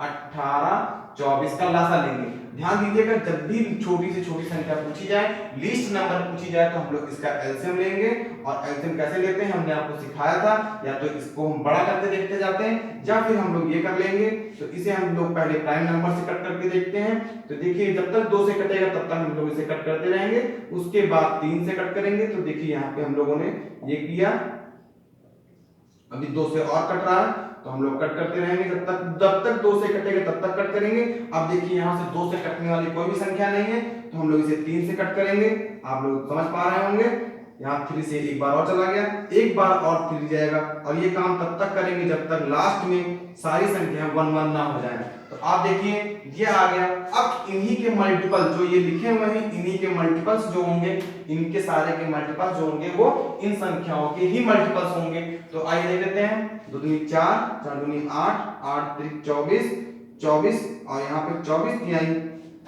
18 24 का लासा लेंगे। ध्यान दीजिएगा जब भी छोटी से छोटी संख्या पूछी जाए, लीस्ट नंबर पूछी जाए, तो हम लोग इसका एलसीएम लेंगे। और एलसीएम कैसे लेते हैं हमने आपको सिखाया था, या तो इसको हम बड़ा करके देखते जाते हैं या फिर हम लोग ये कर लेंगे। तो इसे हम लोग पहले प्राइम नंबर से कट करके देखते हैं। तो देखिए जब तक 2 से कटेगा तब तक हम लोग इसे कट करते रहेंगे, उसके बाद 3 से कट करेंगे। तो देखिए यहाँ पे हम लोगों ने ये किया, अभी 2 से और कट रहा है तो हम लोग कट करते रहेंगे जब तक 2 से कटेगा तब तक कट करेंगे। अब देखिए यहाँ से 2 से कटने वाली कोई भी संख्या नहीं है तो हम लोग इसे 3 से कट करेंगे। आप लोग समझ पा रहे होंगे, यहाँ 3 से एक बार और चला गया, एक बार और 3 जाएगा, और ये काम तब तक करेंगे जब तक लास्ट में सारी संख्या 1 1 ना हो जाए। तो आप देखिए ये आ गया। अब इन्हीं के मल्टीपल जो ये लिखे हुए हैं, इन्हीं के मल्टीपल्स जो होंगे, इनके सारे के मल्टीपल्स जो होंगे वो इन संख्याओं के ही मल्टीपल्स होंगे। तो आइए देख लेते हैं, 2 दूनी 4 4 दूनी 8 8 3 24 24 और यहाँ पे 24 तिहाई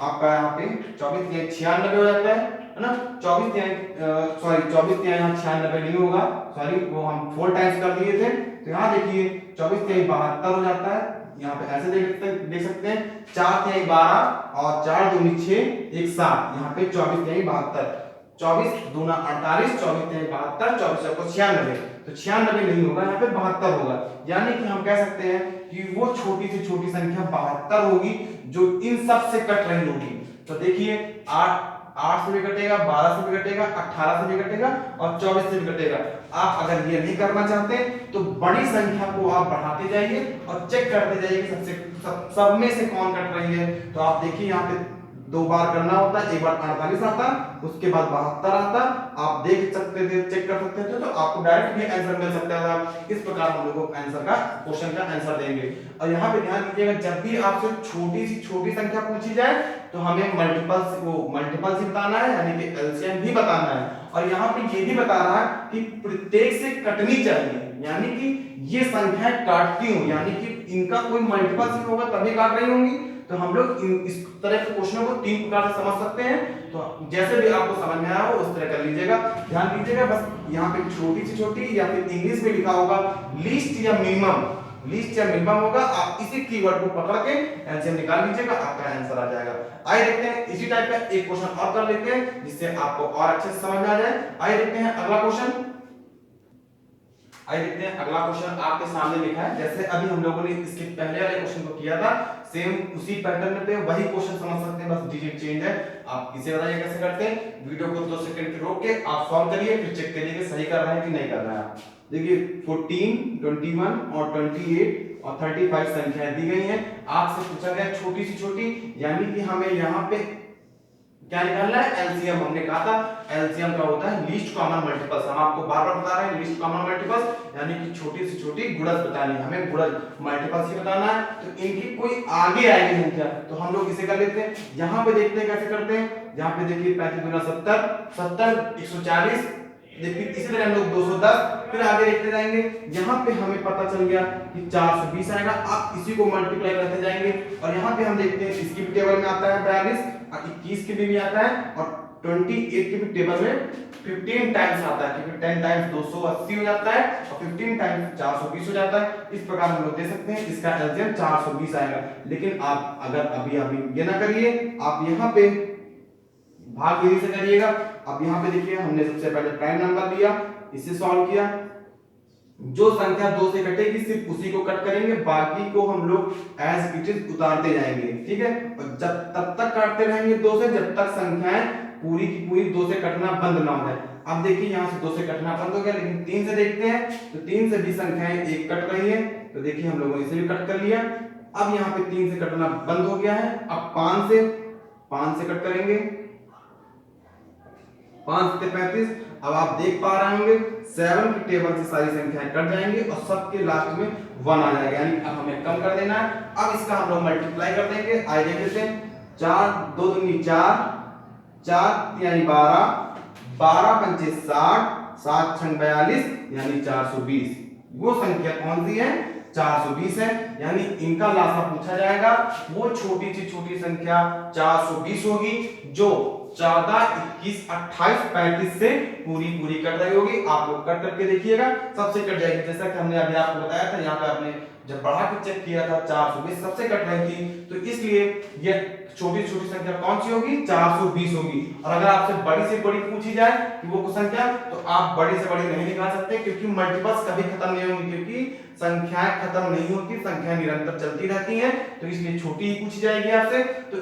आपका यहाँ पे 24 तिहाई 96 हो जाता है ना। 24 तिहाई यहाँ 96 नहीं होगा, सॉरी वो हम 4 टाइम्स कर दिए थे। तो यहाँ देखिए 24 तिहाई 72 हो जाता है, यहाँ पे ऐसे देख सकते हैं 4 × 12 और 4 दूनी 6 1 7, यहाँ पे 24 × 72, 24 दूना 48, 24 × 72, 24 को 96, तो 96 नहीं होगा, यहाँ पे 72 होगा। यानी कि हम कह सकते हैं कि वो छोटी से छोटी संख्या 72 होगी जो इन सब से कट रही होगी। तो देखिए 8 से भी कटेगा, 12 से भी कटेगा, 18 से भी कटेगा और 24 से भी कटेगा। आप अगर ये नहीं करना चाहते तो बड़ी संख्या को आप बढ़ाते जाइए और चेक करते जाइए सब में से कौन कट रही है। तो आप देखिए यहाँ पे 2 बार करना होता है, एक बार 48 आता, उसके बाद 72 आता, आप देख सकते थे, चेक कर सकते थे, तो आपको डायरेक्ट भी आंसर मिल सकता था। इस प्रकार हम लोग को आंसर का क्वेश्चन का आंसर देंगे। और यहाँ पे ध्यान दीजिएगा, जब भी आपसे छोटी सी छोटी संख्या पूछी जाए तो हमें मल्टीपल से बताना है, यानी कि एलसीएम भी बताना है। और यहाँ पे ये भी बता रहा है कि प्रत्येक से कटनी चाहिए, यानी कि ये संख्याएं काटती हूं, यानी कि इनका कोई मल्टीपल से होगा तभी काट रही होंगी। तो हम लोग इस तरह के क्वेश्चनों को 3 प्रकार से समझ सकते हैं। तो जैसे भी आपको समझ में आया हो उस तरह कर लीजिएगा। ध्यान दीजिएगा, बस यहाँ पे छोटी से छोटी या फिर इंग्लिश में लिखा होगा लीस्ट या मिनिमम होगा, आप इसी कीवर्ड को पकड़ के एलसीएम निकाल लीजिएगा, आपका आंसर आ जाएगा। आइए देखते हैं इसी टाइप का एक क्वेश्चन और कर लेते हैं जिससे आपको और अच्छे से समझ में आ जाए। आइए देखते हैं अगला क्वेश्चन। अगला क्वेश्चन आपके सामने लिखा है, जैसे अभी हम लोगों ने इसके पहले वाले क्वेश्चन को किया था, सेम उसी पैटर्न पे वही क्वेश्चन समझ सकते हैं, बस डिजिट चेंज है। आप इसे बताइए कैसे करते हैं। वीडियो को 2 सेकंड के रोक के आप सॉल्व करिए, फिर चेक करिए कि सही कर रहे हैं कि नहीं कर रहे हैं। देखिए 14, 21 और 28 और 35 संख्याएं दी गई हैं। आपसे पूछा गया छोटी से छोटी, यानी कि हमें यहाँ पे क्या निकालना है, एलसीएम। हमने कहा था एलसीएम का होता है लीस्ट कॉमन मल्टीपल्स। हम आपको बार-बार बता रहे हैं लीस्ट कॉमन मल्टीपल्स, यानी कि छोटी से छोटी गुणज बतानी है, हमें गुणज मल्टीपल्स ही बताना है। तो इनकी कोई आगे आएगी संख्या, तो हम लोग इसे कर लेते हैं। यहाँ पे देखते हैं कैसे करते हैं। यहाँ पे देखिए 35 गुना 70, 70 140, देखिए इसी तरह हम लोग 210, फिर आगे देखते जाएंगे। यहाँ पे हमें पता चल गया कि 420 आएगा। आप इसी को मल्टीप्लाई करते जाएंगे और यहाँ पे हम देखते हैं इसकी भी टेबल में आता है 42 और 21 के भी आता है और 28 के भी टेबल में 15 टाइम्स आता है, क्योंकि 10 टाइम्स 280 हो जाता है और 15 टाइम्स 420 हो जाता है। इस प्रकार हम लोग दे सकते हैं इसका एलसीएम 420 आएगा। लेकिन आप अगर अभी ये ना करिए, आप यहाँ पे भाग विधि से करिएगा। अब यहाँ पे देखिए हमने सबसे पहले प्राइम नंबर लिया, इसे सॉल्व किया, जो संख्या 2 से कटेगी सिर्फ उसी को कट करेंगे, बाकी को हम लोग एज इट इज उतारते जाएंगे, ठीक है। और जब तब तक काटते रहेंगे 2 से जब तक संख्याएं पूरी की पूरी 2 से कटना बंद ना हो जाए। अब देखिए यहाँ से 2 से कटना बंद हो गया, लेकिन 3 से देखते हैं तो 3 से भी संख्याएं एक कट रही है, तो देखिए हम लोगों ने इसे भी कट कर लिया। अब यहाँ पे 3 से कटना बंद हो गया है। अब 5 से कट करेंगे, 5 से 35। अब आप देख पा रहे होंगे 7 की टेबल से सारी संख्याएं कट जाएंगी और सबके लास्ट में 1 आ जाएगा, यानी अब हमें कम कर देना है। अब इसका हम लोग मल्टीप्लाई कर देंगे। आइए देख लेते हैं। 4 2 दूनी 4, 4 यानी 12, 12 पंचे 60, 7 छंग 42 यानी 420। वो संख्या कौन सी है, 420 है। यानी इनका लासा पूछा जाएगा, वो छोटी से छोटी संख्या 420 होगी जो 14, 21, 28, 35 से पूरी कट रही होगी। आप लोग कट करके देखिएगा, सबसे कट जाएगी। जैसा कि हमने अभी आपको बताया था, यहाँ पे आपने जब बढ़ा के चेक किया था 420 सबसे कट रही थी, तो इसलिए ये छोटी छोटी संख्या कौन सी होगी, 420 होगी। और अगर आपसे बड़ी से बड़ी पूछी जाए कि वो संख्या, तो आप बड़ी से बड़ी नहीं निकाल सकते, क्योंकि मल्टीपल्स कभी खत्म नहीं होंगी, क्योंकि संख्याएं खत्म नहीं होती, संख्या निरंतर चलती रहती हैं। तो इसलिए छोटी ही पूछी जाएगी आपसे। तो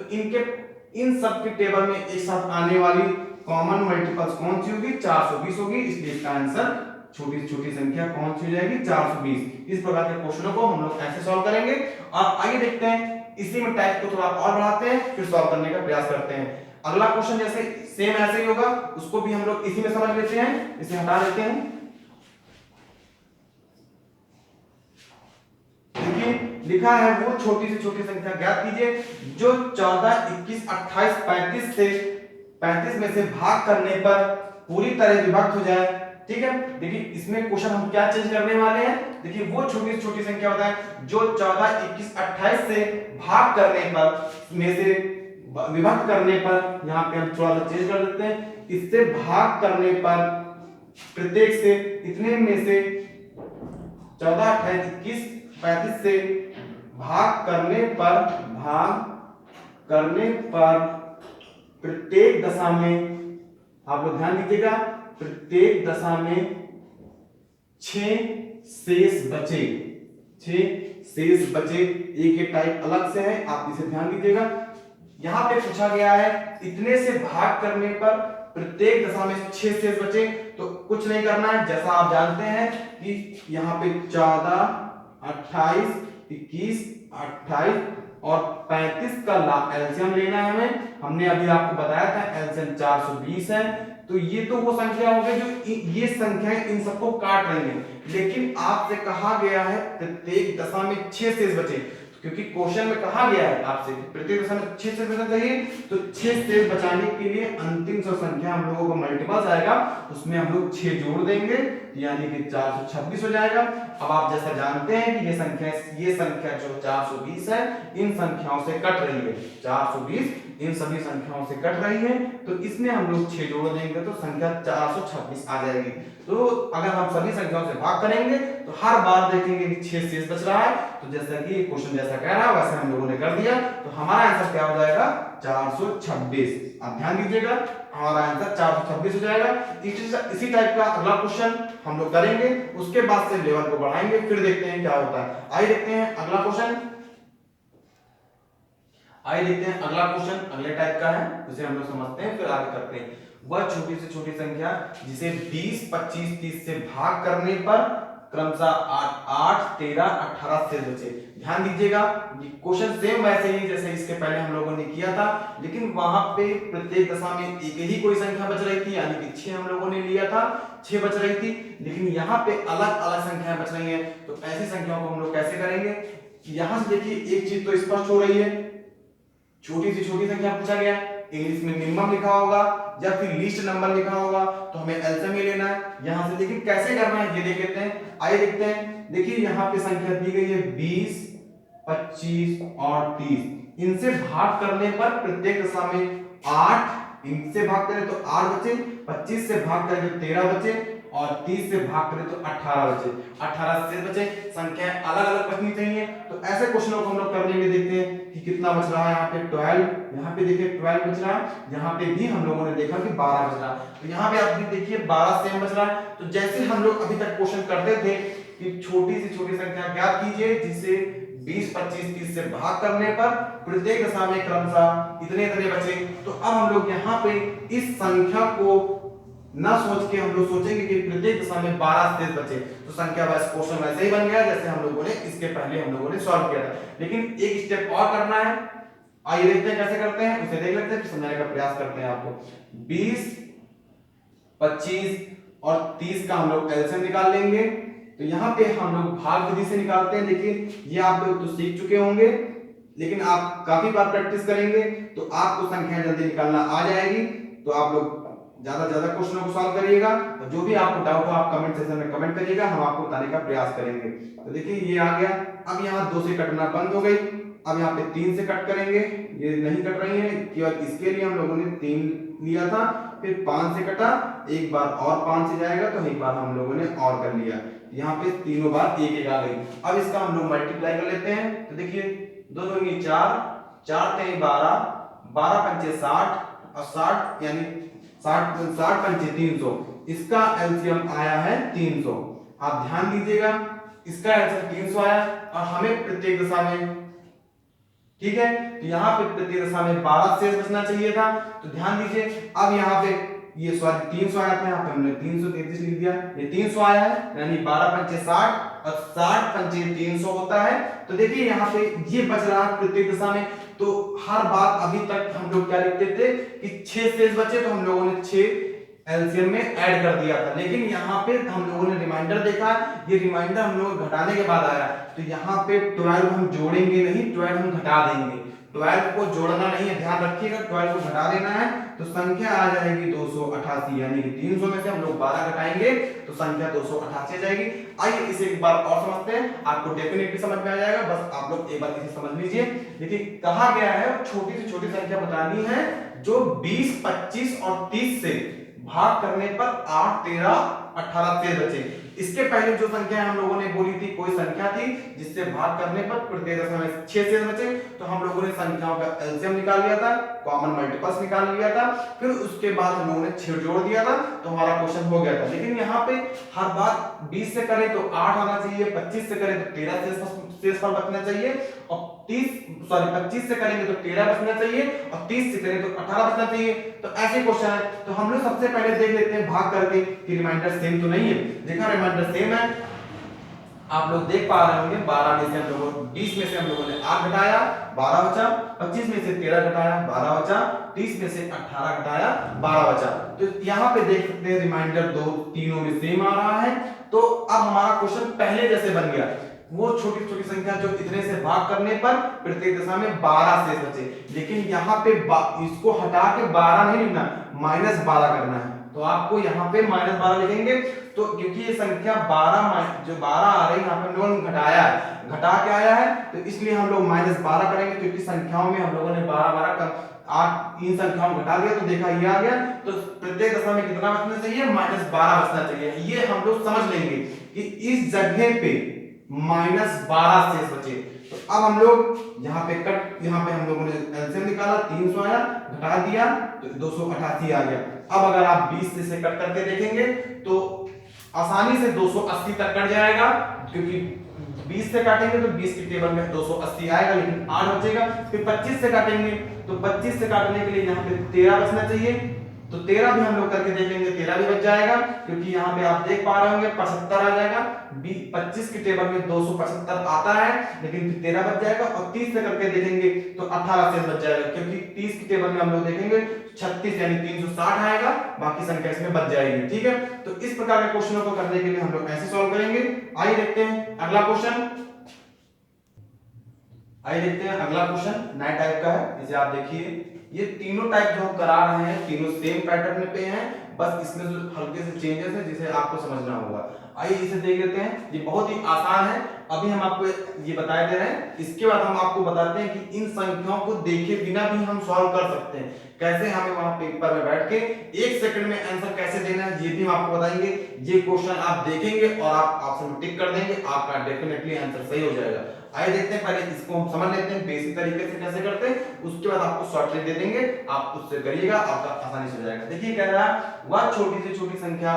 इन सब के टेबल में एक साथ आने वाली कॉमन मल्टीपल्स कौन सी होगी, 420 होगी। इसलिए इसका आंसर छोटी से छोटी संख्या कौन सी हो जाएगी, 420। इस प्रकार के क्वेश्चनों को हम लोग ऐसे सॉल्व करेंगे। आप आइए देखते हैं, इसी में टाइप को थोड़ा और बढ़ाते हैं, फिर सॉल्व करने का प्रयास करते हैं। अगला क्वेश्चन जैसे सेम ऐसे ही होगा, उसको भी हम लोग इसी में समझ लेते हैं। इसे हटा देते हैं। लिखा है वो छोटी से छोटी संख्या ज्ञात कीजिए जो 14, 21, 28, 35 से 35 में से भाग करने पर पूरी तरह विभक्त हो जाए, ठीक है। देखिए इसमें क्वेश्चन हम क्या चेंज करने वाले हैं। देखिए वो छोटी से छोटी संख्या होता है जो 14, 21, 28 से भाग करने पर में से विभक्त करने पर, यहाँ पे हम थोड़ा सा चेंज कर देते हैं, इससे भाग करने पर प्रत्येक से इतने में से 14, 28, 21, 35 से भाग करने पर प्रत्येक दशा में, आप लोग ध्यान दीजिएगा, प्रत्येक दशा में 6 शेष बचे, 6 शेष बचे। एक ये टाइप अलग से है, आप इसे ध्यान दीजिएगा। यहां पे पूछा गया है इतने से भाग करने पर प्रत्येक दशा में 6 शेष बचे, तो कुछ नहीं करना है, जैसा आप जानते हैं कि यहाँ पे 14, 28, 21, 28 और 35 का एलसीएम लेना है हमें। हमने अभी आपको बताया था एलसीएम 420 है। तो ये तो वो संख्या हो गई जो ये संख्याएं इन सबको काट रही हैं, लेकिन आपसे कहा गया है प्रत्येक दशा में 6 शेष बचे, क्योंकि क्वेश्चन में कहा गया है आपसे प्रत्येक दशा में 6 शेष बचना चाहिए। तो 6 शेष बचाने के लिए अंतिम जो संख्या हम लोगों को मल्टीपल्स आएगा उसमें हम लोग 6 जोड़ देंगे, यानी कि 426 हो जाएगा। अब आप जैसा जानते हैं कि ये संख्या जो 420 है इन संख्याओं से कट रही है, 420 इन सभी संख्याओं से कट रही है, तो इसमें हम लोग 6 जोड़ देंगे तो संख्या 426 आ जाएगी। तो अगर हम सभी संख्याओं से भाग करेंगे तो हर बार देखेंगे कि 6 शेष बच रहा है। तो जैसा कि क्वेश्चन जैसा कह रहा है वैसे हम लोगों ने कर दिया, तो हमारा आंसर क्या हो जाएगा 426। आप ध्यान दीजिएगा, हमारा आंसर 426 हो जाएगा। इसी टाइप का अगला क्वेश्चन हम लोग करेंगे, उसके बाद से लेवल को बढ़ाएंगे, फिर देखते हैं क्या होता है। आइए देखते हैं अगला क्वेश्चन। अगला क्वेश्चन अगले टाइप का है, उसे हम लोग समझते हैं फिर आगे करते हैं। वह छोटी से छोटी संख्या जिसे 20, 25, 30 से भाग करने पर क्रमशः 8, 13, 18 शेष बचे। ध्यान दीजिएगा, ये क्वेश्चन सेम वैसे ही जैसे इसके पहले हम लोगों ने किया था, लेकिन वहां पे प्रत्येक दशा में एक ही कोई संख्या बच रही थी, यानी कि 6 हम लोगों ने लिया था, 6 बच रही थी। लेकिन यहाँ पे अलग अलग संख्याएं बच रही हैं, तो ऐसी संख्याओं को हम लोग कैसे करेंगे। यहां से देखिए एक चीज तो स्पष्ट हो रही है, छोटी से छोटी संख्या पूछा गया, इंग्लिश में मिनिमम लिखा होगा या फिर लीस्ट नंबर लिखा होगा, तो हमें एलसीएम ही लेना है। यहां से देखिए कैसे करना है, ये देख लेते हैं। आइए देखते हैं। देखिए यहाँ पे संख्या दी गई है 20, 25 और 30। इनसे भाग करने पर प्रत्येक दशा में 8, इनसे भाग करें तो 8 बचे, 25 से भाग करें तो 13 बचे और 30 से भाग करें तो 18 बचे, 18 से बचे। संख्याएं अलग अलग बचनी चाहिए, तो ऐसे क्वेश्चनों को हम लोग करने में देखते हैं कि कितना बच रहा है। यहाँ पे 12, यहाँ पे देखिए 12 बच रहा है, यहाँ पे भी हम लोगों ने देखा कि 12 बच रहा है, तो यहाँ पे आप भी देखिए 12 सेम बच रहा है। तो जैसे हम लोग अभी तक क्वेश्चन करते थे कि छोटी से छोटी संख्या ज्ञात कीजिए जिसे 20, 25, 30 से भाग करने पर प्रत्येक दशा में क्रमशः इतने इतने बचे, तो अब हम लोग यहाँ पे इस संख्या को ना सोच के हम लोग सोचेंगे कि प्रत्येक दशा में 12 शेष बचे, तो संख्या वाइज क्वेश्चन वैसे ही बन गया जैसे हम लोगों ने इसके पहले हम लोगों ने सॉल्व किया था। लेकिन एक स्टेप और करना है, आइए देखते हैं कैसे करते हैं, उसे देख लेते हैं, फिर समझाने का प्रयास करते हैं आपको। 20, 25 और 30 का हम लोग एलसीएम निकाल लेंगे। तो यहाँ पे हम लोग भाग विधि से निकालते हैं। देखिए ये आप लोग तो सीख चुके होंगे, लेकिन आप काफी बार प्रैक्टिस करेंगे तो आपको संख्या जल्दी निकालना आ जाएगी। तो आप लोग ज्यादा क्वेश्चनों को सॉल्व करिएगा, और जो भी आपको डाउट हो आप कमेंट सेक्शन में कमेंट करिएगा, हम आपको बताने का प्रयास करेंगे। तो देखिए ये आ गया, अब यहाँ 2 से कटना बंद हो गई, अब यहाँ पे 3 से कट करेंगे, ये नहीं कट रही है, केवल इसके लिए हम लोगों ने 3 लिया था, फिर 5 से कटा, एक बार और 5 से जाएगा, तो एक बार हम लोगों ने और कर लिया, यहाँ पे तीनों बार एक एक आ गई। अब इसका हम लोग मल्टीप्लाई कर लेते हैं। तो देखिए 2 दूनी 4, 4 3 12, 12 पंचे 60 और 60 यानी 60 पंचे 300, इसका एलसीएम आया है 300। आप ध्यान दीजिएगा, इसका एलसीएम 300 आया और हमें प्रत्येक दशा में, ठीक है, तो यहाँ पे प्रत्येक दशा में 12 शेष बचना चाहिए था। तो ध्यान दीजिए, अब यहाँ पे ये सॉरी 300 आया था, यहाँ पे हमने 333 लिख दिया, ये 300 आया है, यानी 12 पंचे 60 और 60 पंचे 300 होता है। तो देखिए यहाँ पे ये बच रहा है प्रत्येक दशा में। तो हर बार अभी तक हम लोग क्या लिखते थे कि 6 शेष बचे, तो हम लोगों ने 6 एलसीएम में ऐड कर दिया था। लेकिन यहाँ पे हम लोगों ने रिमाइंडर देखा, ये रिमाइंडर हम लोग घटाने के बाद आया, तो यहाँ पे 12 हम जोड़ेंगे नहीं, 12 हम घटा देंगे। 12 को जोड़ना नहीं है, ध्यान रखिएगा, 12 को घटा देना है, तो संख्या आ जाएगी 288, यानी कि 300 में से हम लोग 12 घटाएंगे तो संख्या 288 आ जाएगी। आइए इसे एक बार और समझते हैं, आपको डेफिनेटली समझ में आ जाएगा, बस आप लोग एक बार इसे समझ लीजिए। देखिए कहा गया है छोटी से छोटी संख्या बतानी है जो 20, 25 और 30 से भाग करने पर 8, 13, 18 शेष बचे। इसके पहले जो संख्या हम लोगों ने बोली थी, कोई संख्या थी जिससे भाग करने पर प्रत्येक दशा में 6 शेष बचे, तो हम लोगों ने संख्याओं का एलसीएम निकाल लिया था, कॉमन मल्टीपल्स निकाल लिया था, फिर उसके बाद हम लोगों ने 6 जोड़ दिया था, तो हमारा क्वेश्चन हो गया था। लेकिन यहाँ पे हर बार 20 से करें तो 8 आना चाहिए, 25 से करें तो 13 शेषफल बचना चाहिए, और 25 से करेंगे तो 13 बचना चाहिए, और 30 से करें तो 18 बचना चाहिए। तो ऐसे क्वेश्चन है, तो हम लोग सबसे पहले देख लेते हैं भाग करके कि रिमाइंडर सेम तो नहीं है। देखा रिमाइंडर सेम है, आप लोग देख पा रहे होंगे। 12 में से हम लोगों 20 में से हम लोगों ने 8 घटाया, 12 बचा, 25 में से 13 घटाया, 12 बचा, 30 में से 18 घटाया, 12 बचा। तो यहाँ पे देख सकते हैं रिमाइंडर दो तीनों में सेम आ रहा है। तो अब हमारा क्वेश्चन पहले जैसे बन गया, वो छोटी छोटी संख्या जो इतने से भाग करने पर प्रत्येक दशा में 12 शेष बचे। लेकिन यहाँ पे इसको हटा के 12 नहीं लिखना, -12 करना है। तो आपको यहाँ पे -12 लिखेंगे। तो क्योंकि ये संख्या 12 जो 12 आ रही है, यहाँ पे नॉन घटाया है, घटा के आया है, तो इसलिए हम लोग -12 करेंगे। क्योंकि संख्याओं में हम लोगों ने 12 का 8 इन संख्याओं घटा दिया, तो देखा ये आ गया। तो प्रत्येक दशा में कितना बचना चाहिए? -12 बचना चाहिए। ये हम लोग समझ लेंगे कि इस जगह पे -12 शेष बचे। तो अब हम लोग यहाँ पे हम लोगों ने एलसीएम निकाला, 300 आया, घटा दिया तो 288 आ गया। अब अगर आप 20 से कट करके देखेंगे तो आसानी से 280 तक कट जाएगा, क्योंकि 20 से काटेंगे तो 20 की टेबल में 280 आएगा, लेकिन 8 बचेगा। फिर 25 से काटेंगे तो 25 से काटने के लिए यहाँ पे 13 बचना चाहिए, तो 13 भी हम लोग करके देखेंगे, 13 भी बच जाएगा। क्योंकि यहाँ पे आप देख पा रहे होंगे 75 आ जाएगा। 25 की टेबल में 275 आता है, लेकिन फिर 13 बच जाएगा। और 30 से करके देखेंगे तो 18 शेष बच जाएगा, क्योंकि 30 की टेबल में हम लोग देखेंगे 36 यानी 360 आएगा, बाकी संख्या इसमें बच जाएगी। ठीक है, तो इस प्रकार के क्वेश्चनों को करने के लिए हम लोग ऐसे सॉल्व करेंगे। आइए देखते हैं अगला क्वेश्चन। अगला क्वेश्चन नया टाइप का है। इसे आप देखिए, ये तीनों टाइप जो हम करा रहे हैं, तीनों सेम पैटर्न पे हैं, बस इसमें जो हल्के से चेंजेस है जिसे आपको समझना होगा। आइए इसे देख लेते हैं। ये बहुत ही आसान है, अभी हम आपको ये बताए दे रहे हैं। इसके बाद हम आपको बताते हैं कि इन संख्याओं को देखे बिना भी हम सॉल्व कर सकते हैं। कैसे हमें वहां पेपर में बैठ के 1 सेकंड में आंसर कैसे देना है, ये भी हम आपको बताएंगे। ये क्वेश्चन आप देखेंगे और आप ऑप्शन में टिक कर देंगे, आपका डेफिनेटली आंसर सही हो जाएगा। आइए देखते हैं, पहले इसको हम समझ लेते हैं बेसिक तरीके से कैसे करते हैं, उसके बाद आपको शॉर्ट ट्रिक दे देंगे, आप उससे करिएगा, आपका आसानी से हो जाएगा। देखिए कह रहा है वह छोटी से छोटी संख्या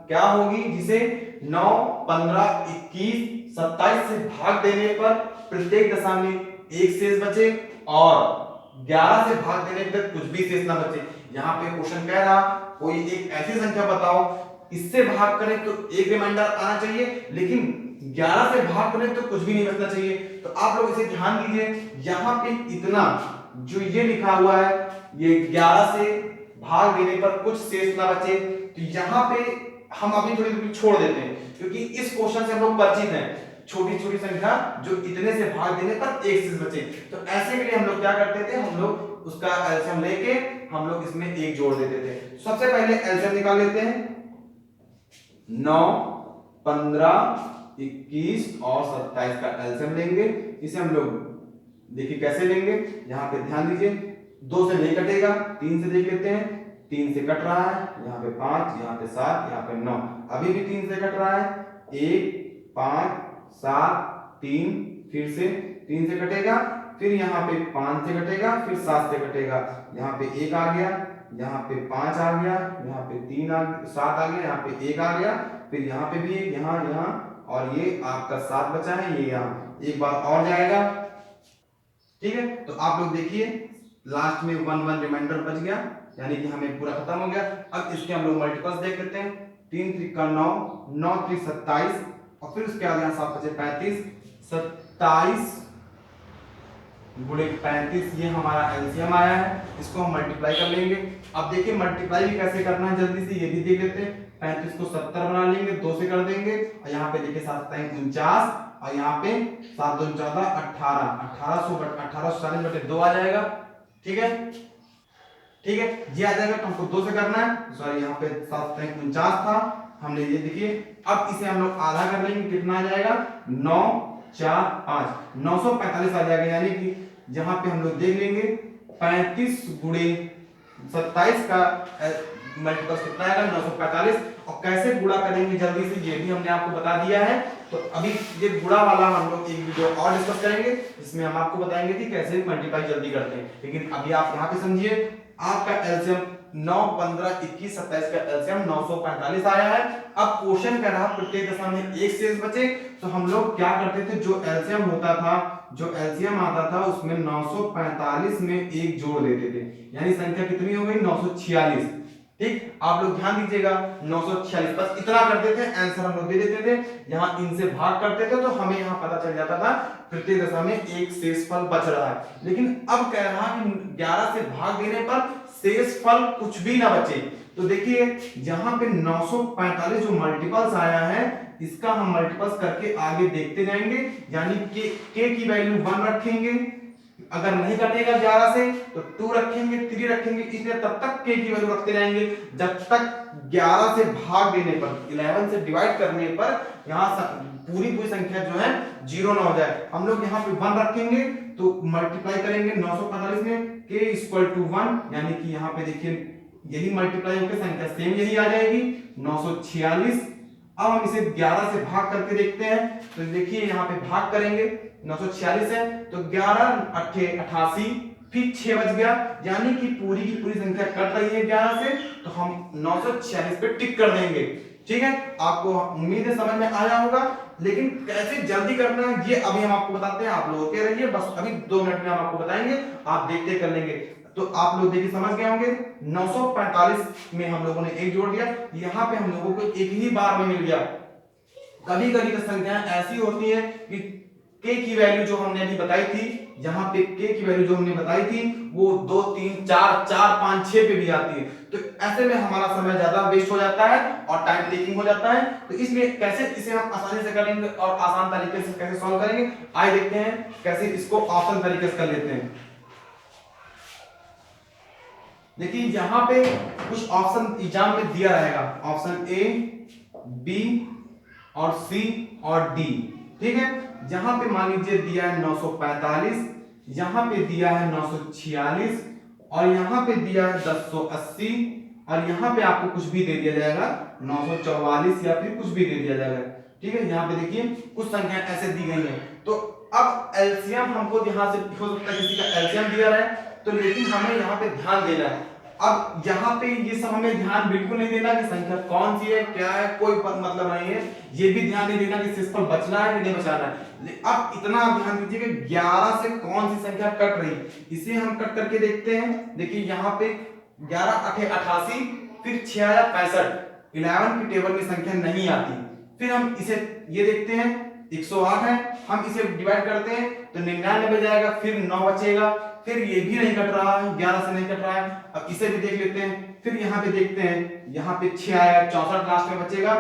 क्या होगी जिसे 9, 15, 21, 27 से भाग देने पर प्रत्येक दशा में 1 शेष बचे और 11 से भाग देने पर कुछ भी शेष ना बचे। यहाँ पे क्वेश्चन कह रहा कोई एक ऐसी संख्या बताओ, इससे भाग करें तो एक रिमाइंडर आना चाहिए, लेकिन 11 से भाग करें तो कुछ भी नहीं बचना चाहिए। तो आप लोग इसे ध्यान दीजिए, यहाँ पे इतना जो ये लिखा हुआ है, ये 11 से भाग देने पर कुछ शेष ना बचे, तो यहाँ पे हम अभी थोड़ी छोड़ देते हैं, क्योंकि इस क्वेश्चन से हम लोग परिचित हैं। छोटी छोटी संख्या जो इतने से भाग देने पर 1 शेष बचे, तो ऐसे के लिए हम लोग क्या करते थे, हम लोग उसका एलसीएम लेके हम लोग इसमें 1 जोड़ देते थे। सबसे पहले एलसीएम निकाल लेते हैं। 9, 15, 21 और 27 का एलसीएम लेंगे। इसे हम लोग देखिए कैसे लेंगे, यहाँ पे ध्यान दीजिए, 2 से नहीं कटेगा, 3 से देख लेते हैं। 3 से कट रहा है, यहाँ पे 5, यहाँ पे 7, यहाँ पे 9, अभी भी 3 से कट रहा है। 1, 5, 7, 3, फिर से 3 से कटेगा, फिर यहाँ पे 5 से कटेगा, फिर 7 से कटेगा। यहाँ पे 1 आ गया, यहाँ पे 5 आ गया, यहाँ पे 7 आ गया, यहाँ पे 1 आ गया, फिर यहाँ पे भी 1, यहाँ और ये आपका 7 बचा है, ये यहाँ एक बार और जाएगा। ठीक है, तो आप लोग देखिए लास्ट में 1 रिमाइंडर बच गया, यानी कि हमें पूरा खत्म हो गया। अब इसके हम लोग मल्टीपल्स देख लेते हैं। 3 3 का 9, 9 3 27 और फिर उसके बाद यहाँ 7 बचे 35, 27 गुणे 35, ये हमारा एलसीएम आया है। इसको हम मल्टीप्लाई कर लेंगे। अब देखिए मल्टीप्लाई भी कैसे करना है, जल्दी से ये भी देख लेते हैं। 35 को 70 बना लेंगे, 2 से कर देंगे, और यहाँ पे देखिए 7 49 और यहाँ पे 7 2 14 18, 1840/2 आ जाएगा। ठीक है, ठीक है, ये आ जाएगा। तो हमको 2 से करना है, सॉरी यहाँ पे 7 49 था, हमने ये देखिए। अब इसे हम लोग आधा कर लेंगे, कितना आ जाएगा 9 4 5, 945 आ जाएगा। यानी कि जहां पे हम लोग देख लेंगे 35 गुणे 27 का मल्टीपल कितना आएगा 945। और कैसे गुणा करेंगे जल्दी से ये भी हमने आपको बता दिया है। तो अभी ये गुणा वाला हम लोग एक वीडियो और डिस्कस करेंगे जिसमें हम आपको बताएंगे कि कैसे मल्टीप्लाई जल्दी करते हैं। लेकिन अभी आप यहाँ पे समझिए, आपका एलसीएम 9, 15, 21, 27 का एलसीएम 945 आया है। अब क्वेश्चन कह रहा प्रत्येक दशा में एक शेष बचे, तो हम लोग क्या करते थे, जो एलसीएम होता था, जो एलसीएम आता था उसमें 945 में एक जोड़ देते थे, यानी संख्या कितनी हो गई 946। ठीक, आप लोग ध्यान दीजिएगा 946, बस इतना करते थे, आंसर हम लोग दे देते थे। यहाँ इनसे भाग करते थे तो हमें यहाँ पता चल जाता था प्रत्येक दशा में एक शेषफल बच रहा है। लेकिन अब कह रहा कि 11 से भाग देने पर शेषफल कुछ भी ना बचे। तो देखिए यहाँ पे 945 जो मल्टीपल्स आया है, इसका हम मल्टीपल्स करके आगे देखते जाएंगे, यानी के की वैल्यू 1 रखेंगे, अगर नहीं कटेगा 11 से तो 2 रखेंगे, 3 रखेंगे, इसलिए तब तक के की वैल्यू रखते जाएंगे जब तक 11 से भाग देने पर, 11 से डिवाइड करने पर यहाँ पूरी संख्या जो है 0 ना हो जाए। हम लोग यहाँ पे 1 रखेंगे तो मल्टीप्लाई करेंगे 945 में k इक्वल टू 1, यानी कि यहाँ पे देखिए यही मल्टीप्लाई होकर संख्या सेम यही आ जाएगी 946। अब हम इसे 11 से भाग करके देखते हैं, तो देखिए यहाँ पे भाग करेंगे 946 है तो 11 8 88, फिर 6 बच गया, यानी कि पूरी की पूरी संख्या कट रही है 11 से, तो हम 946 पे टिक कर देंगे। ठीक है, आपको उम्मीद है समझ में आया होगा। लेकिन कैसे जल्दी करना है ये अभी हम आपको बताते हैं, आप लोग होते रहिए, बस अभी 2 मिनट में हम आपको बताएंगे, आप देखते कर लेंगे। तो आप लोग देखिए समझ गए होंगे, 945 में हम लोगों ने एक जोड़ दिया, यहाँ पे हम लोगों को एक ही बार में मिल गया। कभी कभी तो संख्याएं ऐसी होती है कि k की वैल्यू जो हमने अभी बताई थी, यहाँ पे k की वैल्यू जो हमने बताई थी वो 2, 3, 4, 4, 5, 6 पे भी आती है, तो ऐसे में हमारा समय ज्यादा वेस्ट हो जाता है और टाइम टेकिंग हो जाता है। तो इसलिए कैसे इसे हम आसानी से करेंगे और आसान तरीके से कैसे सॉल्व करेंगे, आइए देखते हैं कैसे इसको आसान तरीके से कर लेते हैं। देखिए यहाँ पे कुछ ऑप्शन एग्जाम में दिया रहेगा, ऑप्शन ए, बी और सी और डी। ठीक है, जहां पे मान लीजिए दिया है 945, यहाँ पे दिया है 946 और यहाँ पे दिया है 1080 और यहाँ पे आपको कुछ भी दे दिया जाएगा 944 या फिर कुछ भी दे दिया जाएगा। ठीक है, यहाँ पे देखिए कुछ संख्या ऐसे दी गई है। तो अब एलसीएम हमको यहाँ से हो सकता है किसी का एलसीएम दिया रहा है, तो लेकिन हमें यहाँ पे ध्यान देना है। अब यहाँ पे ये सब हमें ध्यान बिल्कुल नहीं देना कि संख्या कौन सी है क्या है, कोई मतलब नहीं है, ये भी ध्यान नहीं देना कि शेषफल बचना है कि नहीं बचाना है। अब इतना ध्यान दीजिए कि 11 से कौन सी संख्या कट रही, इसे हम कट करके देखते हैं। देखिए यहाँ पे 11 8 88, फिर 6 आया 65, 11 की टेबल में संख्या नहीं आती। फिर हम इसे ये देखते हैं 108 है, हम इसे डिवाइड करते हैं तो 99 जाएगा, फिर 9 बचेगा, फिर ये भी नहीं कट रहा है, 11 से नहीं कट रहा है। अब इसे भी देख लेते हैं, फिर यहाँ पे देखते हैं, यहाँ पे 6 आया, 64 लास्ट में बचेगा,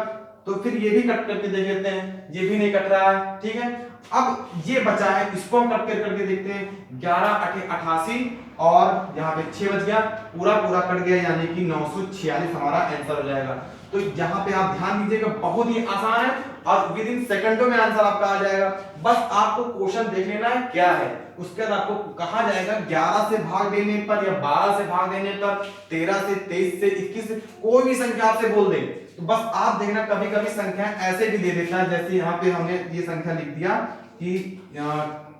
तो फिर ये भी कट करके देख लेते हैं, ये भी नहीं कट रहा है। ठीक है, अब ये बचा है, इसको हम कट करके देखते हैं, 11 8 88 और यहाँ पे 6 बच गया, पूरा पूरा कट गया, यानी कि 946 हमारा आंसर हो जाएगा। तो यहाँ पे आप ध्यान दीजिएगा, बहुत ही आसान है और विद इन सेकंडों में आंसर आपका आ जाएगा। बस आपको क्वेश्चन देख लेना है क्या है, उसके बाद आपको कहा जाएगा 11 से भाग देने पर या 12 से भाग देने पर, 13 से, 23 से, 21 से, कोई भी संख्या आपसे बोल दे, तो बस आप देखना कभी कभी संख्या ऐसे भी दे देता है, जैसे यहाँ पे हमने ये संख्या लिख दिया कि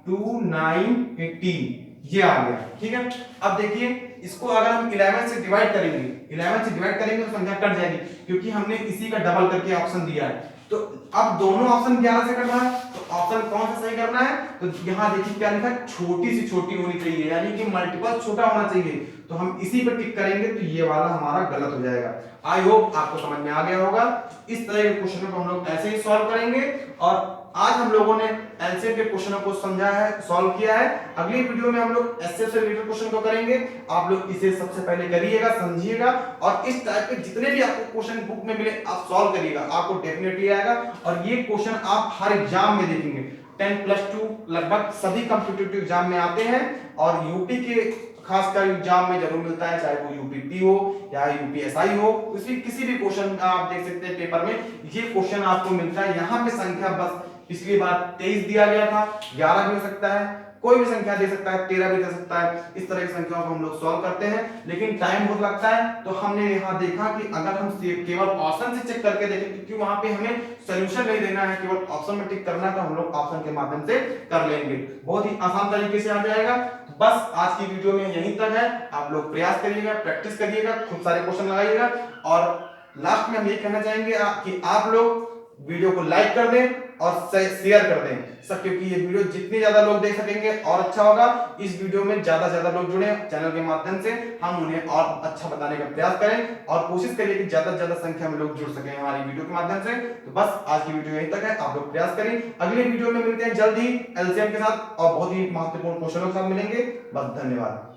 2918 ये आ गया। ठीक है, अब देखिए इसको अगर हम 11 से डिवाइड करेंगे, 11 से डिवाइड करेंगे तो संख्या कट जाएगी, क्योंकि हमने इसी का डबल करके ऑप्शन दिया है। तो अब दोनों ऑप्शन 11 से करना है, तो ऑप्शन कौन सा सही करना है, तो यहाँ देखिए क्या लिखा है, छोटी से छोटी होनी चाहिए, यानी कि मल्टीपल छोटा होना चाहिए, तो हम इसी पर टिक करेंगे, तो ये वाला हमारा गलत हो जाएगा। आई होप आपको समझ में आ गया होगा। इस तरह के क्वेश्चनों को हम लोग ऐसे ही सॉल्व करेंगे और आज हम लोगों ने एलसीएम के क्वेश्चनों को समझा है, सॉल्व किया है। अगली वीडियो में हम लोग एचसीएफ से रिलेटेड क्वेश्चन को करेंगे। आप लोग इसे सबसे पहले करिएगा, समझिएगा और इस टाइप के जितने भी आपको क्वेश्चन बुक में मिले आप सॉल्व करिएगा, आपको डेफिनेटली आएगा। और ये क्वेश्चन आप हर एग्जाम में देखेंगे, 10+2 लगभग सभी कॉम्पिटिटिव एग्जाम में आते हैं और यूपी के खासकर एग्जाम में जरूर मिलता है, चाहे वो यूपीपी हो या यूपीएसआई हो, उसी किसी भी क्वेश्चन आप देख सकते हैं पेपर में ये क्वेश्चन आपको मिलता है। यहाँ पे संख्या बस पिछली बार 23 दिया गया था, 11 भी हो सकता है, कोई भी संख्या दे सकता है, 13 भी दे सकता है। इस तरह की संख्याओं को हम लोग सॉल्व करते हैं, लेकिन टाइम बहुत लगता है। तो हमने यहाँ देखा कि अगर हम केवल ऑप्शन से चेक करके देखें, क्योंकि वहां पे हमें सोल्यूशन नहीं देना है, केवल ऑप्शन में टिक करना है, तो हम लोग ऑप्शन के माध्यम से कर लेंगे, बहुत ही आसान तरीके से आ जाएगा। बस आज की वीडियो में यहीं तक है। आप लोग प्रयास करिएगा, प्रैक्टिस करिएगा, खूब सारे क्वेश्चन लगाइएगा। और लास्ट में हम ये कहना चाहेंगे कि आप लोग वीडियो को लाइक कर दें और शेयर कर दें सब, क्योंकि ये वीडियो जितने ज्यादा लोग देख सकेंगे और अच्छा होगा। इस वीडियो में ज्यादा लोग जुड़े चैनल के माध्यम से, हम उन्हें और अच्छा बताने का प्रयास करें और कोशिश करिए कि ज्यादा से ज्यादा संख्या में लोग जुड़ सकें हमारी वीडियो के माध्यम से। तो बस आज की वीडियो यहीं तक है, आप लोग प्रयास करें। अगले वीडियो में मिलते हैं जल्द ही एलसीएम के साथ और बहुत ही महत्वपूर्ण क्वेश्चनों के साथ मिलेंगे। बस धन्यवाद।